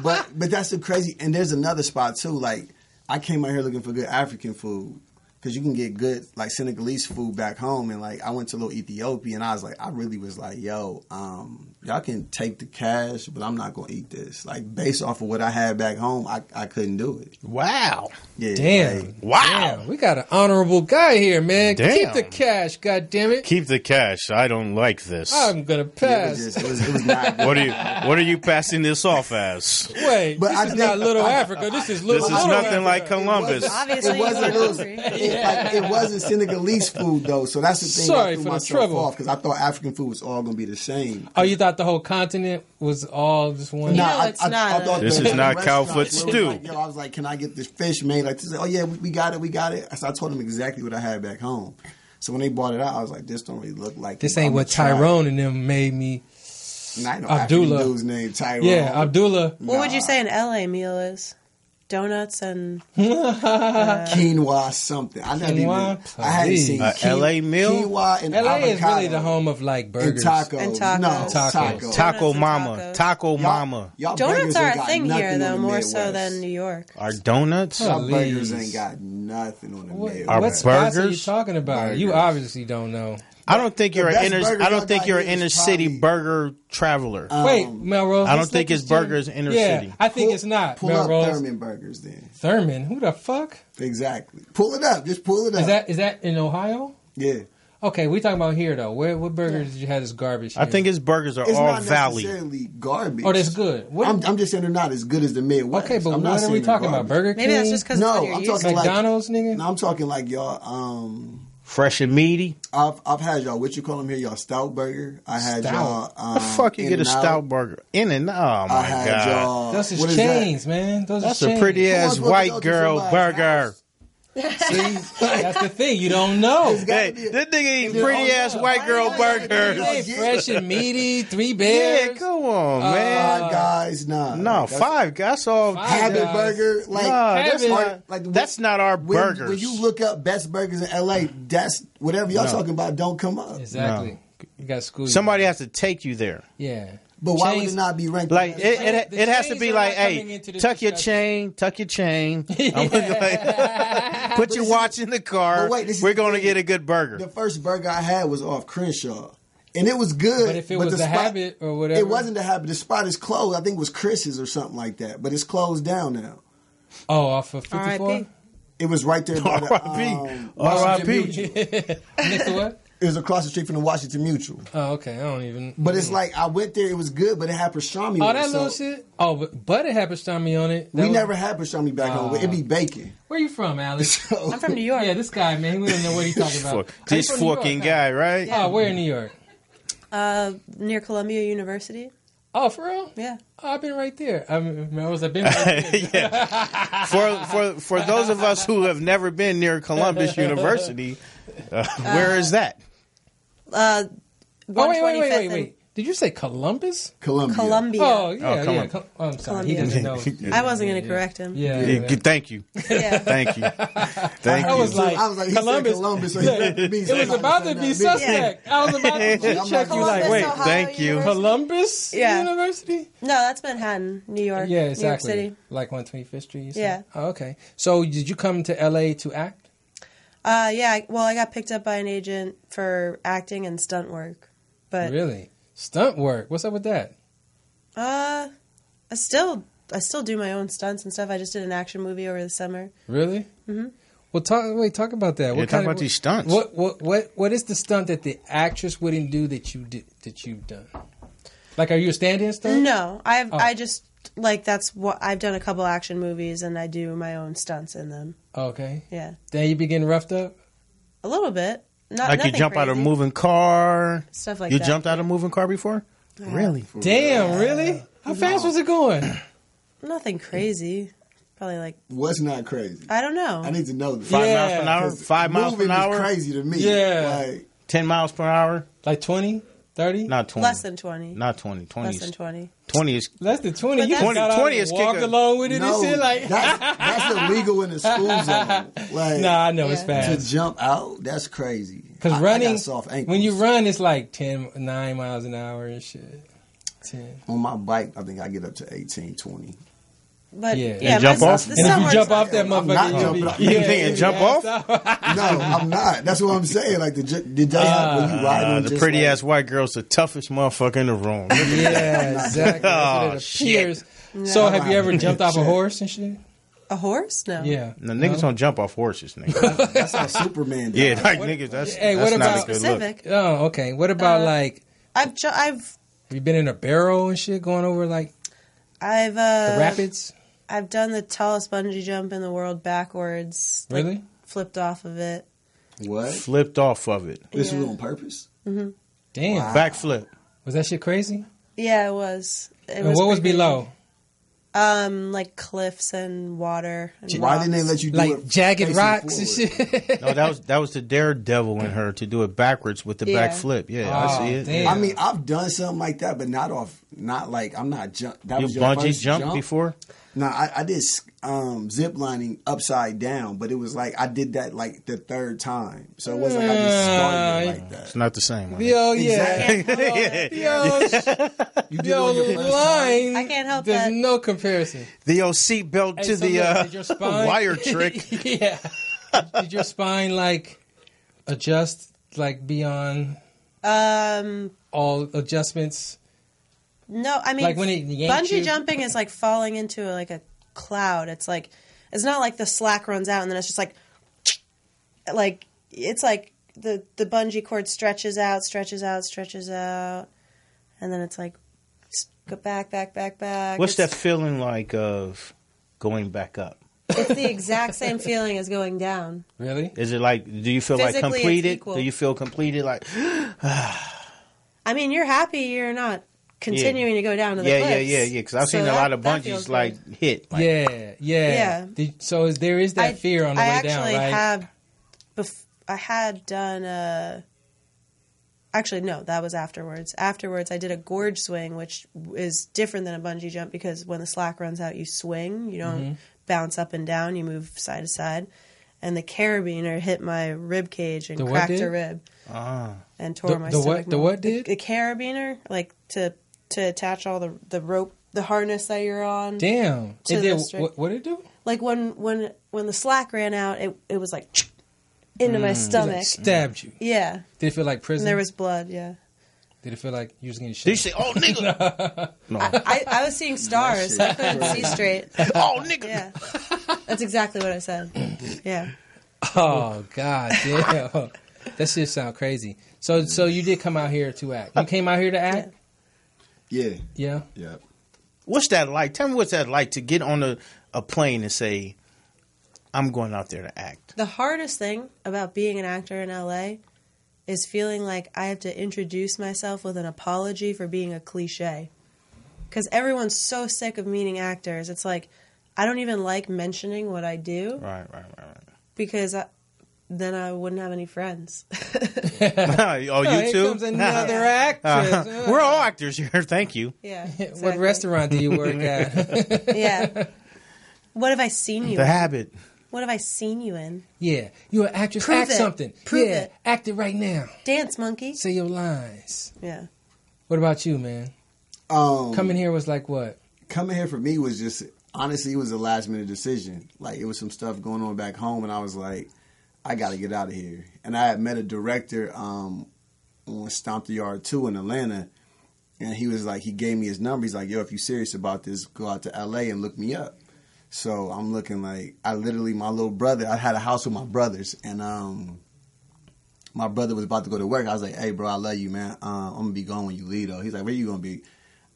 but that's the crazy. And there's another spot too. Like I came out here looking for good African food because you can get good like Senegalese food back home. And like I went to a little Ethiopia, and I really was like, yo, y'all can take the cash, but I'm not gonna eat this. Like based off of what I had back home, I couldn't do it. Wow. Yeah, Damn. like, Wow. Damn, we got an honorable guy here, man. Damn. Keep the cash, goddammit. Keep the cash. I don't like this. I'm gonna it pass. was it was not. What are you passing this off as? Wait, But this I is think- not Little Africa. This is Little This is Little nothing Africa. like Columbus. Obviously, It you wasn't were those, hungry. it wasn't Senegalese food though, so that's the thing. Sorry I threw for the myself trouble. off because I thought African food was all gonna be the same. Oh, you thought the whole continent was all just one? No, Nah, it's not. thought This the is not restaurants Cowfoot were stew. Like, yo, I was like, can I get this fish made? Like, oh yeah, we got it. So I told him exactly what I had back home. So when they bought it out, I was like, this don't really look like This it. ain't I'ma what try it. Tyrone and them made me. Nah, I know Abdullah. African dude's name Tyrone. Yeah, Abdullah. What would you say an LA meal is? Donuts and Quinoa something. I never Quinoa, even. I hadn't seen LA meal? Quinoa and LA avocado. is really the home of like And burgers. tacos. And tacos. No, Tacos. tacos. Taco Donuts and mama. tacos. Taco mama. Y'all donuts burgers are ain't a got thing nothing here, on though, the more so Midwest. than New York. Our donuts? Huh. Y'all burgers Please. ain't got nothing on the Midwest. Our What spots are you burgers? talking about? You Burgers. obviously don't know. I don't think The you're best an inner. burgers I y'all don't think got you're an here is inner city probably- burger traveler. Wait, Melrose. I don't let's think let it's this gentleman- burgers inner yeah, city. I think it's not. Pull Melrose. up Thurman Burgers then. Thurman. Who the fuck? Exactly. Pull it up. Just pull it up. Is that in Ohio? Yeah. Okay, we talking about here though. What burgers did you have as garbage? I here? think his burgers are It's all not valley. necessarily garbage. Oh, that's good. What? I'm just saying they're not as good as the Midwest. okay, but I'm not what are saying we they're talking about? garbage. Burger King? Maybe that's just because No, what you're I'm used talking to. like- McDonald's, nigga. No, I'm talking like y'all. Fresh and meaty. I've had y'all. What you call them here? Y'all stout burger. I had Stout. y'all. The fuck you get a In-N-Out. stout burger? In and oh my I had god, y'all. Those what is is chains, man. Those that's is chains. a pretty Come on, ass supposed to white go to girl somebody's burger. house. See, That's the thing. You don't know. Hey, this nigga eating pretty ass white girl burgers. Hey, fresh and meaty, 3 Yeah, bears. come on, man. Five Guys, nah. No, That's- Five Guys. That's all. Five Habit Guys. Burger, like Nah, that's Habit. not. Like, That's not our when, burgers. When you look up best burgers in LA, that's whatever y'all No. talking about don't come up. Exactly. No. You got school. Somebody has to take you there. Yeah. But why would Chains- it not be ranked? Like as- it has to chains be are like, not coming hey, into this tuck your discussion. chain. I'm like, put your watch in the car. But wait, this is We're the going to thing. get a good burger. The first burger I had was off Crenshaw, and it was good. But if it was the spot- Habit or whatever. it wasn't the Habit. The spot is closed. I think it was Chris's or something like that, but it's closed down now. Oh, off of 54? R.I.P. It was right there by the. R.I.P. Washington- Next to what? It was across the street from the Washington Mutual. Oh, okay. I don't even. But it's like I went there. It was good, but it had pastrami. Oh, on that it, little so shit? Oh, but it had pastrami on it. That We was- never had pastrami back home. It'd be bacon. Where you from, Alex? I'm from New York. Yeah, this guy, man. We don't know what he's talking about. This Are you from New York, fucking huh? guy, right? Oh, where in New York? Near Columbia University. Oh, for real? Yeah. Oh, I've been right there. I've been right there. Yeah. For those of us who have never been near Columbus University, where is that? Oh, wait. 125th Wait. Did you say Columbus? Columbia. Columbia. Oh, yeah, Oh, come yeah. on. Oh, I'm sorry. He Columbia. doesn't know. I wasn't going to correct him. Yeah. Thank you. Yeah. Thank you. Thank I you. was like, I was like, he Columbus. said Columbus, so he it means was something. about to be suspect. I was about to check you like, Columbus, wait, Ohio thank you. University. Columbus Yeah. University? No, that's Manhattan, New York. Yeah, New York exactly. City. Like 125th Street. You said? Yeah. Oh, okay. So did you come to LA to act? Yeah. Well, I got picked up by an agent for acting and stunt work, but Really? Stunt work. What's up with that? I still do my own stunts and stuff. I just did an action movie over the summer. Really? Mm-hmm. Well, talk about that. Yeah, talk about these stunts. What is the stunt that the actress wouldn't do that you've done? Like, are you a stand-in stunt? No, I just like that's what I've done a couple action movies and I do my own stunts in them. Okay. Yeah, Then you be getting roughed up? a little bit. Not Like you nothing jump out of a crazy. moving car. Stuff like you that. jumped out of a moving car before? Really? Damn, really? How fast was it going? Nothing crazy. Probably like What's not crazy? I don't know. I need to know this. 5 Yeah. miles per hour? 5 miles per Moving hour? is crazy to me. Yeah. Like, 10 miles per hour? Like 20? 30? Not 20. Less than 20. Not 20. 20 Less is, than 20. 20 is... Less than 20. But You that's- just got out 20 and is walk kick a- along with it no, and shit like. that's illegal in the school zone. Like, Nah, I know it's Yeah. to fast. jump out, that's crazy. Because I running, got soft ankles. when you run, it's like 9 miles an hour and shit. 10. on my bike, I think I get up to 18, 20. But Yeah. yeah, And jump my- off? the And if stunt you work's jump not- off that I'm not motherfucker, you'll jumping be. off. You think and jump off? No, I'm not. That's what I'm saying. Like, did y'all when you ride on the just pretty like, ass white girl's the toughest motherfucker in the room. Yeah, exactly. That's Oh, what it appears. So, I'm have you ever not- jumped off a horse and shit? A horse? No. Yeah. The niggas don't jump off horses, nigga. That's how Superman does. Yeah, like niggas, that's, Hey, that's what not about- a good look. Specific. Oh, okay. What about like? I've Have you been in a barrel and shit going over like the rapids? I've done the tallest bungee jump in the world backwards. Like, Really? flipped off of it. What? Flipped off of it. This Yeah. was on purpose? Damn. Backflip. Was that shit crazy? Yeah, it was. It And what was pretty below? Like cliffs and water. And Why rocks. didn't they let you do Like it jagged facing rocks and forward? shit. No, that was the daredevil in her to do it backwards with the Yeah. back flip. Yeah, Oh, I see it. damn. I mean, I've done something like that, but not like I'm not jump. That You was your bungee first jump jump before? No, I did zip lining upside down, but it was like I did that like the third time, so it wasn't like I just started it like that. It's not the same. Huh? Yo, yeah. Exactly. Yo, You did yo, it on your the first line. I can't help There's that. no comparison. The old seatbelt Hey, to so the look, did your spine- wire trick. Yeah. Did your spine like adjust like beyond all adjustments? No, I mean, Like when it yanked bungee you? jumping is like falling into like a cloud. It's like, it's not like the slack runs out and then it's just like it's like the bungee cord stretches out, and then it's like go back. What's It's- that feeling like of going back up? It's the exact same feeling as going down. Really? Is it like? Do you feel Physically, like it's completed? equal. Do you feel completed? Like I mean, you're happy you're not continuing to go down to the cliffs. yeah. Because I've So seen a lot of that feels bungees like good. hit. Like, Yeah. Yeah. So there is that fear on the way down, actually right? I had done actually, no, that was afterwards. Afterwards, I did a gorge swing, which is different than a bungee jump because when the slack runs out, you swing. You don't bounce up and down. You move side to side. And the carabiner hit my rib cage and The what cracked did? a rib Ah. and tore my the stomach. what? The what did? The carabiner, like to attach all the rope, the harness that you're on. Damn. To It did. the string. What did it do? Like when the slack ran out, it was like into my It stomach. like stabbed you. Yeah. Did it feel like prison? And there was blood, yeah. Did it feel like you was getting Did you shot? say, "Oh nigga"? No. I was seeing stars. I couldn't see straight. Oh nigga. Yeah. That's exactly what I said. Yeah. Oh God, damn. That shit sound crazy. So you did come out here to act. You came out here to act? Yeah, Yeah. yeah. What's that like? Tell me what's that like to get on a plane and say, "I'm going out there to act." The hardest thing about being an actor in LA is feeling like I have to introduce myself with an apology for being a cliche. Because everyone's so sick of meeting actors. It's like, I don't even like mentioning what I do Right. because then I wouldn't have any friends. Oh, you Here too? comes another actress. We're all actors here. Thank you. Yeah. What exactly. restaurant do you work at? Yeah. What have I seen you The in? habit. What have I seen you in? Yeah, you're an actress. Prove act it. something. Prove yeah, it. act it right now. Dance monkey. Say your lines. Yeah. What about you, man? Coming here was like what? Coming here for me was just honestly, it was a last minute decision. Like it was some stuff going on back home, and I was like, I got to get out of here. And I had met a director on Stomp the Yard 2 in Atlanta, and he was like, he gave me his number. He's like, yo, if you're serious about this, go out to LA and look me up. So I'm looking like, my little brother, I had a house with my brothers, and my brother was about to go to work. I was like, hey, bro, I love you, man. I'm going to be gone when you leave, though. He's like, where you going to be?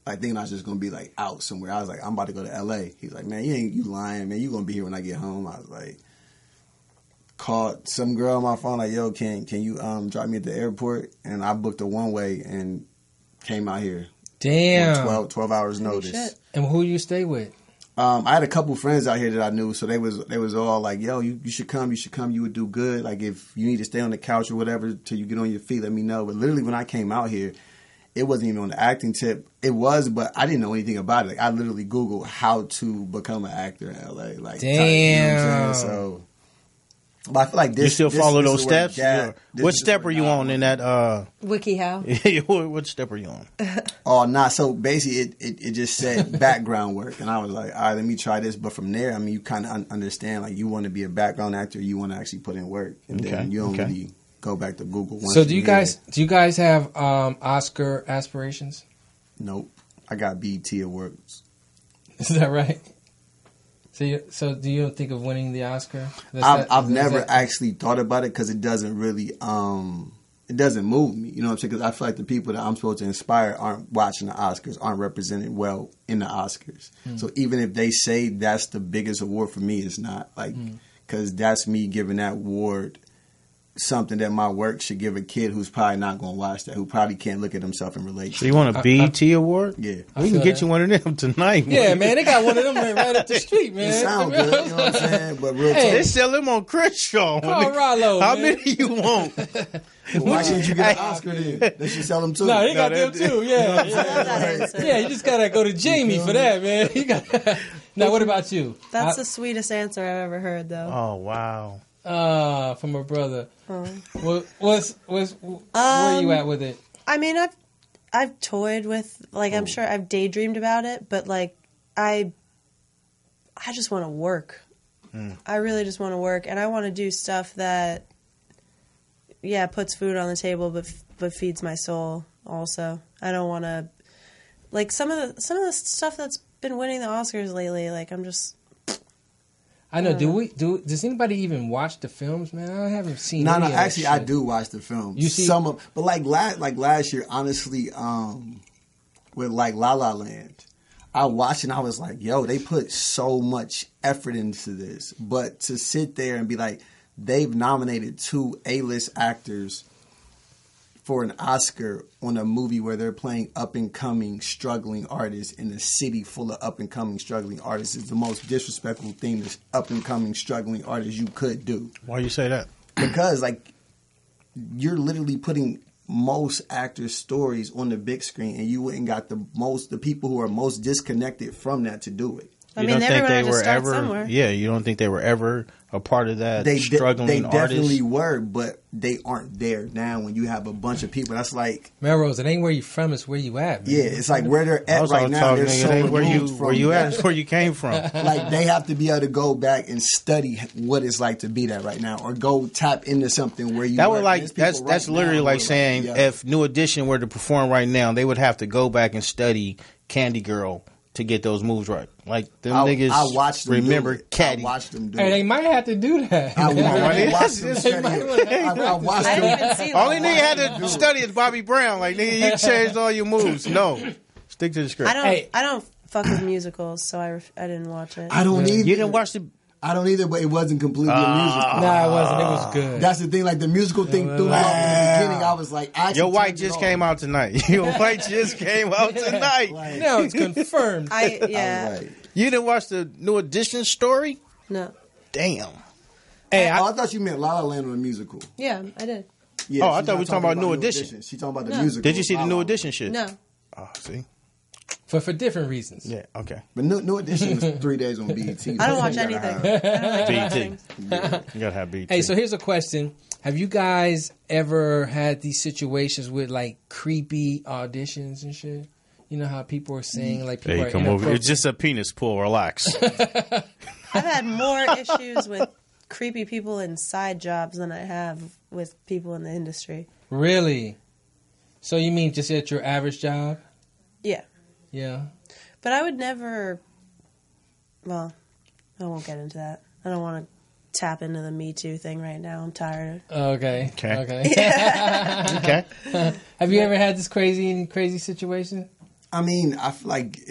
I think I was just going to be, like, out somewhere. I was like, I'm about to go to L.A. He's like, man, you lying, man. You going to be here when I get home. I was like, called some girl on my phone, like, yo, can you drop me at the airport? And I booked a one-way and came out here. Damn. On 12 hours notice. Shit. And who you stay with? I had a couple friends out here that I knew, so they was all like, yo, you should come, you would do good. Like, if you need to stay on the couch or whatever till you get on your feet, let me know. But literally when I came out here, it wasn't even on the acting tip. It was, but I didn't know anything about it. Like, I literally Googled how to become an actor in LA. Like, Damn. you know what I'm saying? So, but I feel like this. You still follow those is where steps? God- this What is step where are you God on in wants that? WikiHow. What step are you on? Oh, nah. So basically, it just said background work, and I was like, all right, let me try this. But from there, I mean, you kind of understand, like, you want to be a background actor, you want to actually put in work, and then you don't really go back to Google. Once So do you hear guys have Oscar aspirations? it. Nope. I got BET awards. Is that right? So do you think of winning the Oscar? I've never actually thought about it because it doesn't really it doesn't move me. You know what I'm saying? Because I feel like the people that I'm supposed to inspire aren't watching the Oscars, aren't represented well in the Oscars. So even if they say that's the biggest award for me, it's not. Like, because that's me giving that award something that my work should give a kid who's probably not going to watch that, who probably can't look at himself and relate. So you want a BET award? Yeah. We can get you one of them tonight. Yeah, man, they got one of them right up the street, man. It sounds good, you know what I'm saying? But real They talk. sell them on Crenshaw. Call Rollo, How man. many you want? Why can't you get an Oscar then? They should sell them too. No, they got them too. Yeah, I love that answer. yeah. You just gotta go to Jamie for that, man. You got. Now, what about you? That's the sweetest answer I've ever heard, though. Oh, wow. From a brother. Where you at with it? I mean, I've toyed with, like, I'm sure I've daydreamed about it, but, like, I just want to work. I really just want to work, and I want to do stuff that, yeah, puts food on the table, but feeds my soul also. I don't want to, like, some of the stuff that's been winning the Oscars lately, like, I'm just... I know. Does anybody even watch the films, man? I haven't seen. No, any of that actually, I shit. do watch the films. You see, some of, but like last year, honestly, with like La La Land, I watched and I was like, yo, they put so much effort into this, but to sit there and be like, they've nominated 2 A-list actors for an Oscar on a movie where they're playing up-and-coming, struggling artists in a city full of up-and-coming, struggling artists is the most disrespectful thing to up-and-coming, struggling artists you could do. Why you say that? Because, like, you're literally putting most actors' stories on the big screen, and you wouldn't got the people who are most disconnected from that to do it. I mean, everyone had to start somewhere. Yeah, you don't think they were ever a part of that struggling They artist? definitely were, but they aren't there now when you have a bunch of people. That's like... Melrose, it ain't where you from, it's where you at, man. Yeah, it's like where they're at right now. They're so where you at? that. It's where you came from. Like, they have to be able to go back and study what it's like to be that right now, or go tap into something where you. That would There's people that's right literally now like who are saying yeah. if New Edition were to perform right now, they would have to go back and study Candy Girl to get those moves right. Like them niggas I watched them remember do it. Caddy. I watched them do Hey, it. they might have to do that. I watched them They study it. I watched I them. didn't even see Only that. thing you had to study is Bobby Brown. Like nigga, you changed all your moves. No, stick to the script. I don't fuck with musicals, so I didn't watch it. I don't either. You didn't watch the. I don't either, but it wasn't completely a musical. Nah, it wasn't. It was good. That's the thing. Like the musical thing threw me off in the beginning. I was like, I Your White just came out tonight. Your White just came out tonight. Now it's confirmed. Yeah. Right. You didn't watch the New Edition story? No. Damn. Hey, I thought you meant La La Land on a musical. Yeah, I did. Yeah, Oh, I she's thought we not were talking about New Edition. She's talking about the No. musical. Did you see the La New La Edition shit? No. Oh, see. for different reasons. Yeah. Okay. But New Edition was 3 days on BET. I don't watch anything. I don't watch BET. anything. You gotta have BET. Hey, so here's a question. Have you guys ever had these situations with like creepy auditions and shit? You know how people are saying like people Hey, are come over. inappropriate? It's just a penis pull. Relax. I've had more issues with creepy people in side jobs than I have with people in the industry. Really? So you mean just at your average job? Yeah. Yeah. But I would never... Well, I won't get into that. I don't want to tap into the Me Too thing right now. I'm tired. Okay. Okay. Okay. Okay. Have you ever had this crazy situation? I mean, I feel like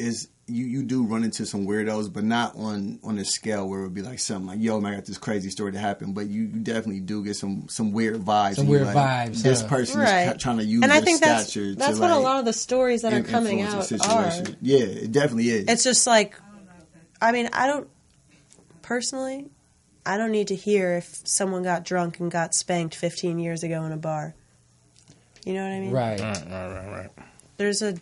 you do run into some weirdos, but not on a scale where it would be like something like, yo, man, I got this crazy story that happened. But you definitely do get some weird vibes. Some and you're weird like, vibes, This huh? person Right. is trying to use And I their think that's stature what to a like lot of the stories that are coming influence a out are. situation. Yeah, it definitely is. It's just like, I mean, I don't need to hear if someone got drunk and got spanked 15 years ago in a bar. You know what I mean? Right. There's a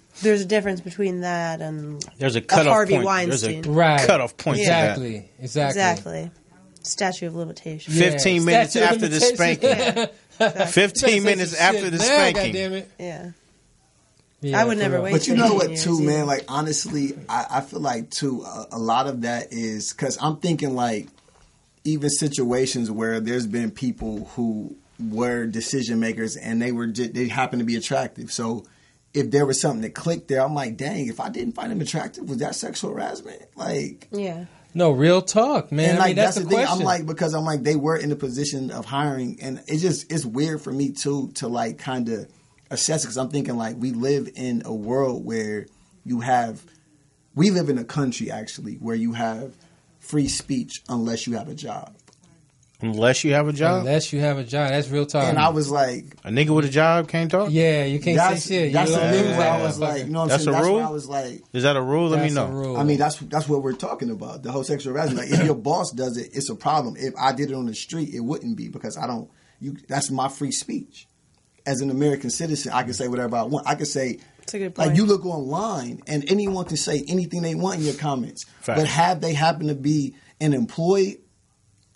difference between that and There's a cutoff Harvey point. Weinstein. There's a Right. cutoff point. Exactly. To that. Exactly. Statute of limitations. Yeah. 15 minutes Statute of after the limitations. spanking. 15 minutes after the spanking. God damn it. Yeah. Yeah, I would for never real. wait. But you know 15 what, years too, either. man? Like, honestly, I feel like, too, a lot of that is because I'm thinking, like, even situations where there's been people who were decision makers and they happen to be attractive. So if there was something that clicked there, I'm like, dang, if I didn't find him attractive, was that sexual harassment? Like, Yeah. No, real talk, man. and I like mean, that's the the thing. question. I'm like, because I'm like, they were in a position of hiring, and it's weird for me too to like kind of assess it, because I'm thinking like we live in a world where we live in a country actually where you have free speech unless you have a job. Unless you have a job. Unless you have a job. That's real talk. And I was like, A nigga with a job can't talk? yeah, you can't say shit. That's You the don't thing lose where that I was like, you know what I'm That's saying? a That's rule? where I was like, Is that a rule? Let me That's know. a rule. I mean, that's what we're talking about. The whole sexual harassment. Like, if your boss does it, it's a problem. If I did it on the street, it wouldn't be because I don't. That's my free speech. As an American citizen, I can say whatever I want. I can say, That's a good point. like, you look online and anyone can say anything they want in your comments. Fact. But have they happen to be an employee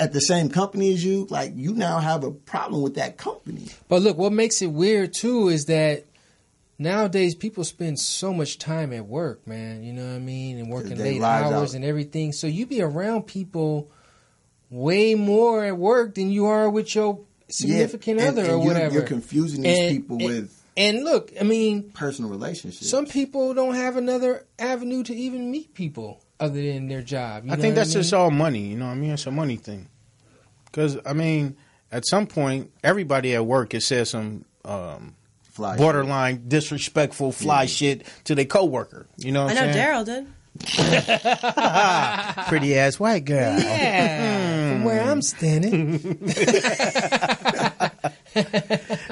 at the same company as you, like, you now have a problem with that company. But look, what makes it weird too is that nowadays people spend so much time at work, man. You know what I mean? And working They late lives hours out. and everything. So you be around people way more at work than you are with your significant and- other and or you're- whatever. You're confusing these people with And look, I mean, personal relationships. some people don't have another avenue to even meet people other than their job. You I know think what that's just all money. You know what I mean? It's a money thing. Because, I mean, at some point, everybody at work has said some Fly borderline disrespectful fly shit to their coworker. You know what I I'm know saying? Daryl did. Pretty ass white girl. Yeah, from where I'm standing.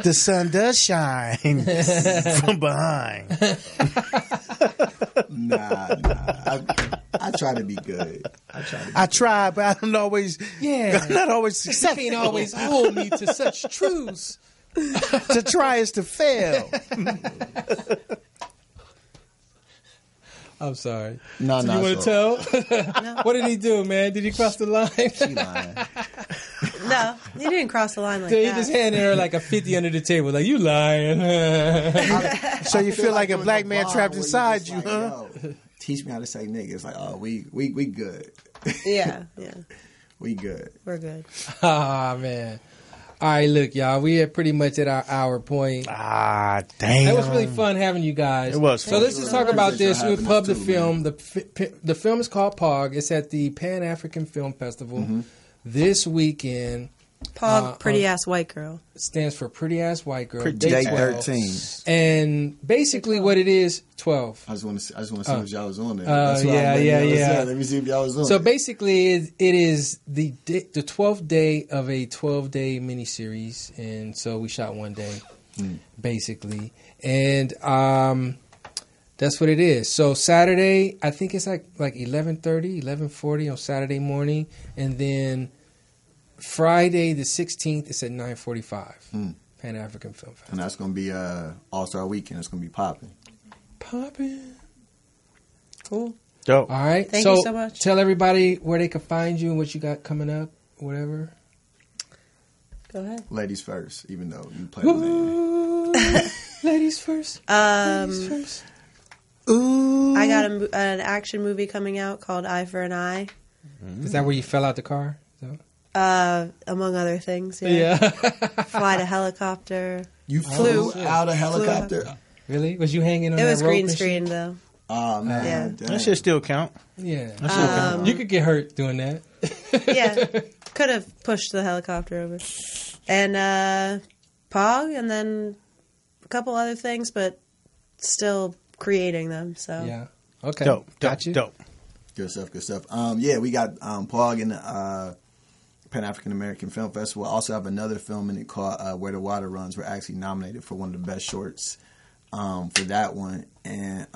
The sun does shine from behind. Nah. I try to be good. I try, but I'm always, Yeah. I'm not always You successful. can't always hold me to such truths. To try is to fail. I'm sorry. No, So you want to tell? What did he do, man? Did he cross the line? She lying. No, he didn't cross the line like He that. just handed her like a 50 under the table, like, you lying. So you feel like a it was black man vibe trapped where inside just you, like, huh? yo, teach me how to say nigga. It's like, oh, we good. Yeah, We good. we're good. Ah, man. All right, look, y'all. We are pretty much at our hour point. Ah, damn. That was really fun having you guys. It was So fun. let's just talk about this. We Having pub us the too, film. The film is called POG. It's at the Pan African Film Festival this weekend. Pog, pretty ass white girl. Stands for Pretty Ass White Girl. Pretty Day 12. 13. And basically what it is, 12. I just want to see if y'all was on there. Oh, That's why yeah, I'm yeah, letting y'all yeah. know. Let me see if y'all was on So there. basically, it is the 12th day of a 12-day miniseries, and so we shot one day, basically, and that's what it is. So Saturday, I think it's like 11:30, 11:40 on Saturday morning, and then Friday the 16th, it's at 9:45. Pan African Film Festival. And that's going to be All-Star Weekend. It's going to be popping. Poppin'. Cool. Dope. All right. Thank you so much. Tell everybody where they can find you and what you got coming up, whatever. Go ahead. Ladies first, even though you play the man. Ooh, ladies first. Ladies first. Ooh. I got an action movie coming out called Eye for an Eye, Is that where you fell out the car? among other things. Yeah. Fly a helicopter. You Flew. flew out a helicopter? Really? Was you hanging on It that was rope green and shit? screen though. Oh, man. Yeah. Damn. That should still count. Yeah. You could get hurt doing that. Yeah, could have pushed the helicopter over. And Pog, and then a couple other things, but still creating them. So Yeah. Okay. Dope. Got you. Dope. Good stuff, good stuff. Yeah, we got Pog in the Pan African American Film Festival. I also have another film in it called Where the Water Runs. We're actually nominated for one of the best shorts for that one. And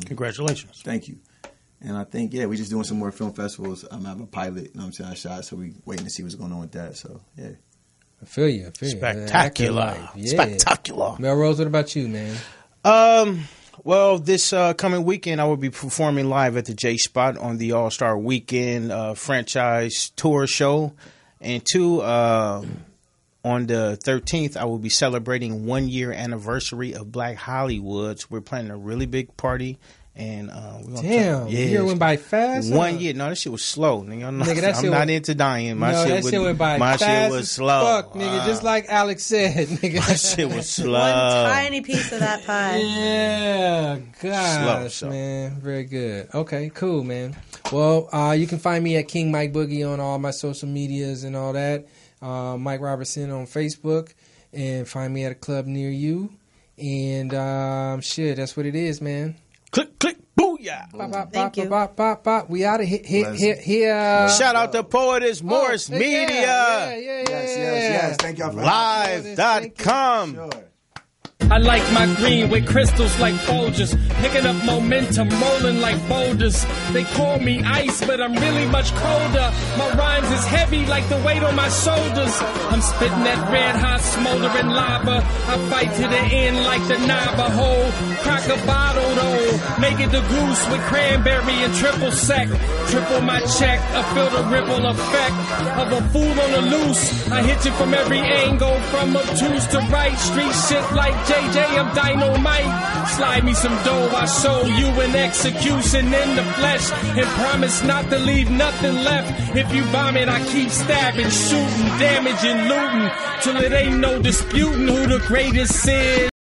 Congratulations. thank you. And I think, yeah, we just doing some more film festivals. I have a pilot, you know what I'm saying, I shot, so we waiting to see what's going on with that. So, yeah. I feel you. Spectacular. Acting life. Yeah. Spectacular. Melrose, what about you, man? Well, this coming weekend, I will be performing live at the J Spot on the All Star Weekend franchise tour show. And two, on the 13th, I will be celebrating 1 year anniversary of Black Hollywoods. We're planning a really big party. And we're gonna Damn. yeah, The year went by fast. 1 year. No, that shit was slow. Nigga, That I'm shit not was- into dying. My No, shit that shit went by my fast shit was as slow. fuck, nigga. Just like Alex said, nigga. My shit was slow. one tiny piece of that pie. Yeah, gosh, Slow. man. Very good. Okay, cool, man. Well, you can find me at King Mike Boogie on all my social medias and all that. Mike Robertson on Facebook. And find me at a club near you. And shit, that's what it is, man. Click, click, booyah. Thank you. We out of here. Shout out to Poetess Morris Media. Yes. Thank y'all for Live.com. Sure. I like my green with crystals like Folgers, picking up momentum, rolling like boulders. They call me ice, but I'm really much colder. My rhymes is heavy like the weight on my shoulders. I'm spitting that red hot smoldering lava. I fight to the end like the Navajo. Crack a bottle though, make it the goose with cranberry and triple sec. Triple my check, I feel the ripple effect of a fool on the loose. I hit you from every angle, from obtuse to right. Street shit like JJ, I'm dynamite. Slide me some dough, I show you an execution in the flesh, and promise not to leave nothing left. If you bomb it, I keep stabbing, shooting, damaging, looting, till it ain't no disputing who the greatest is.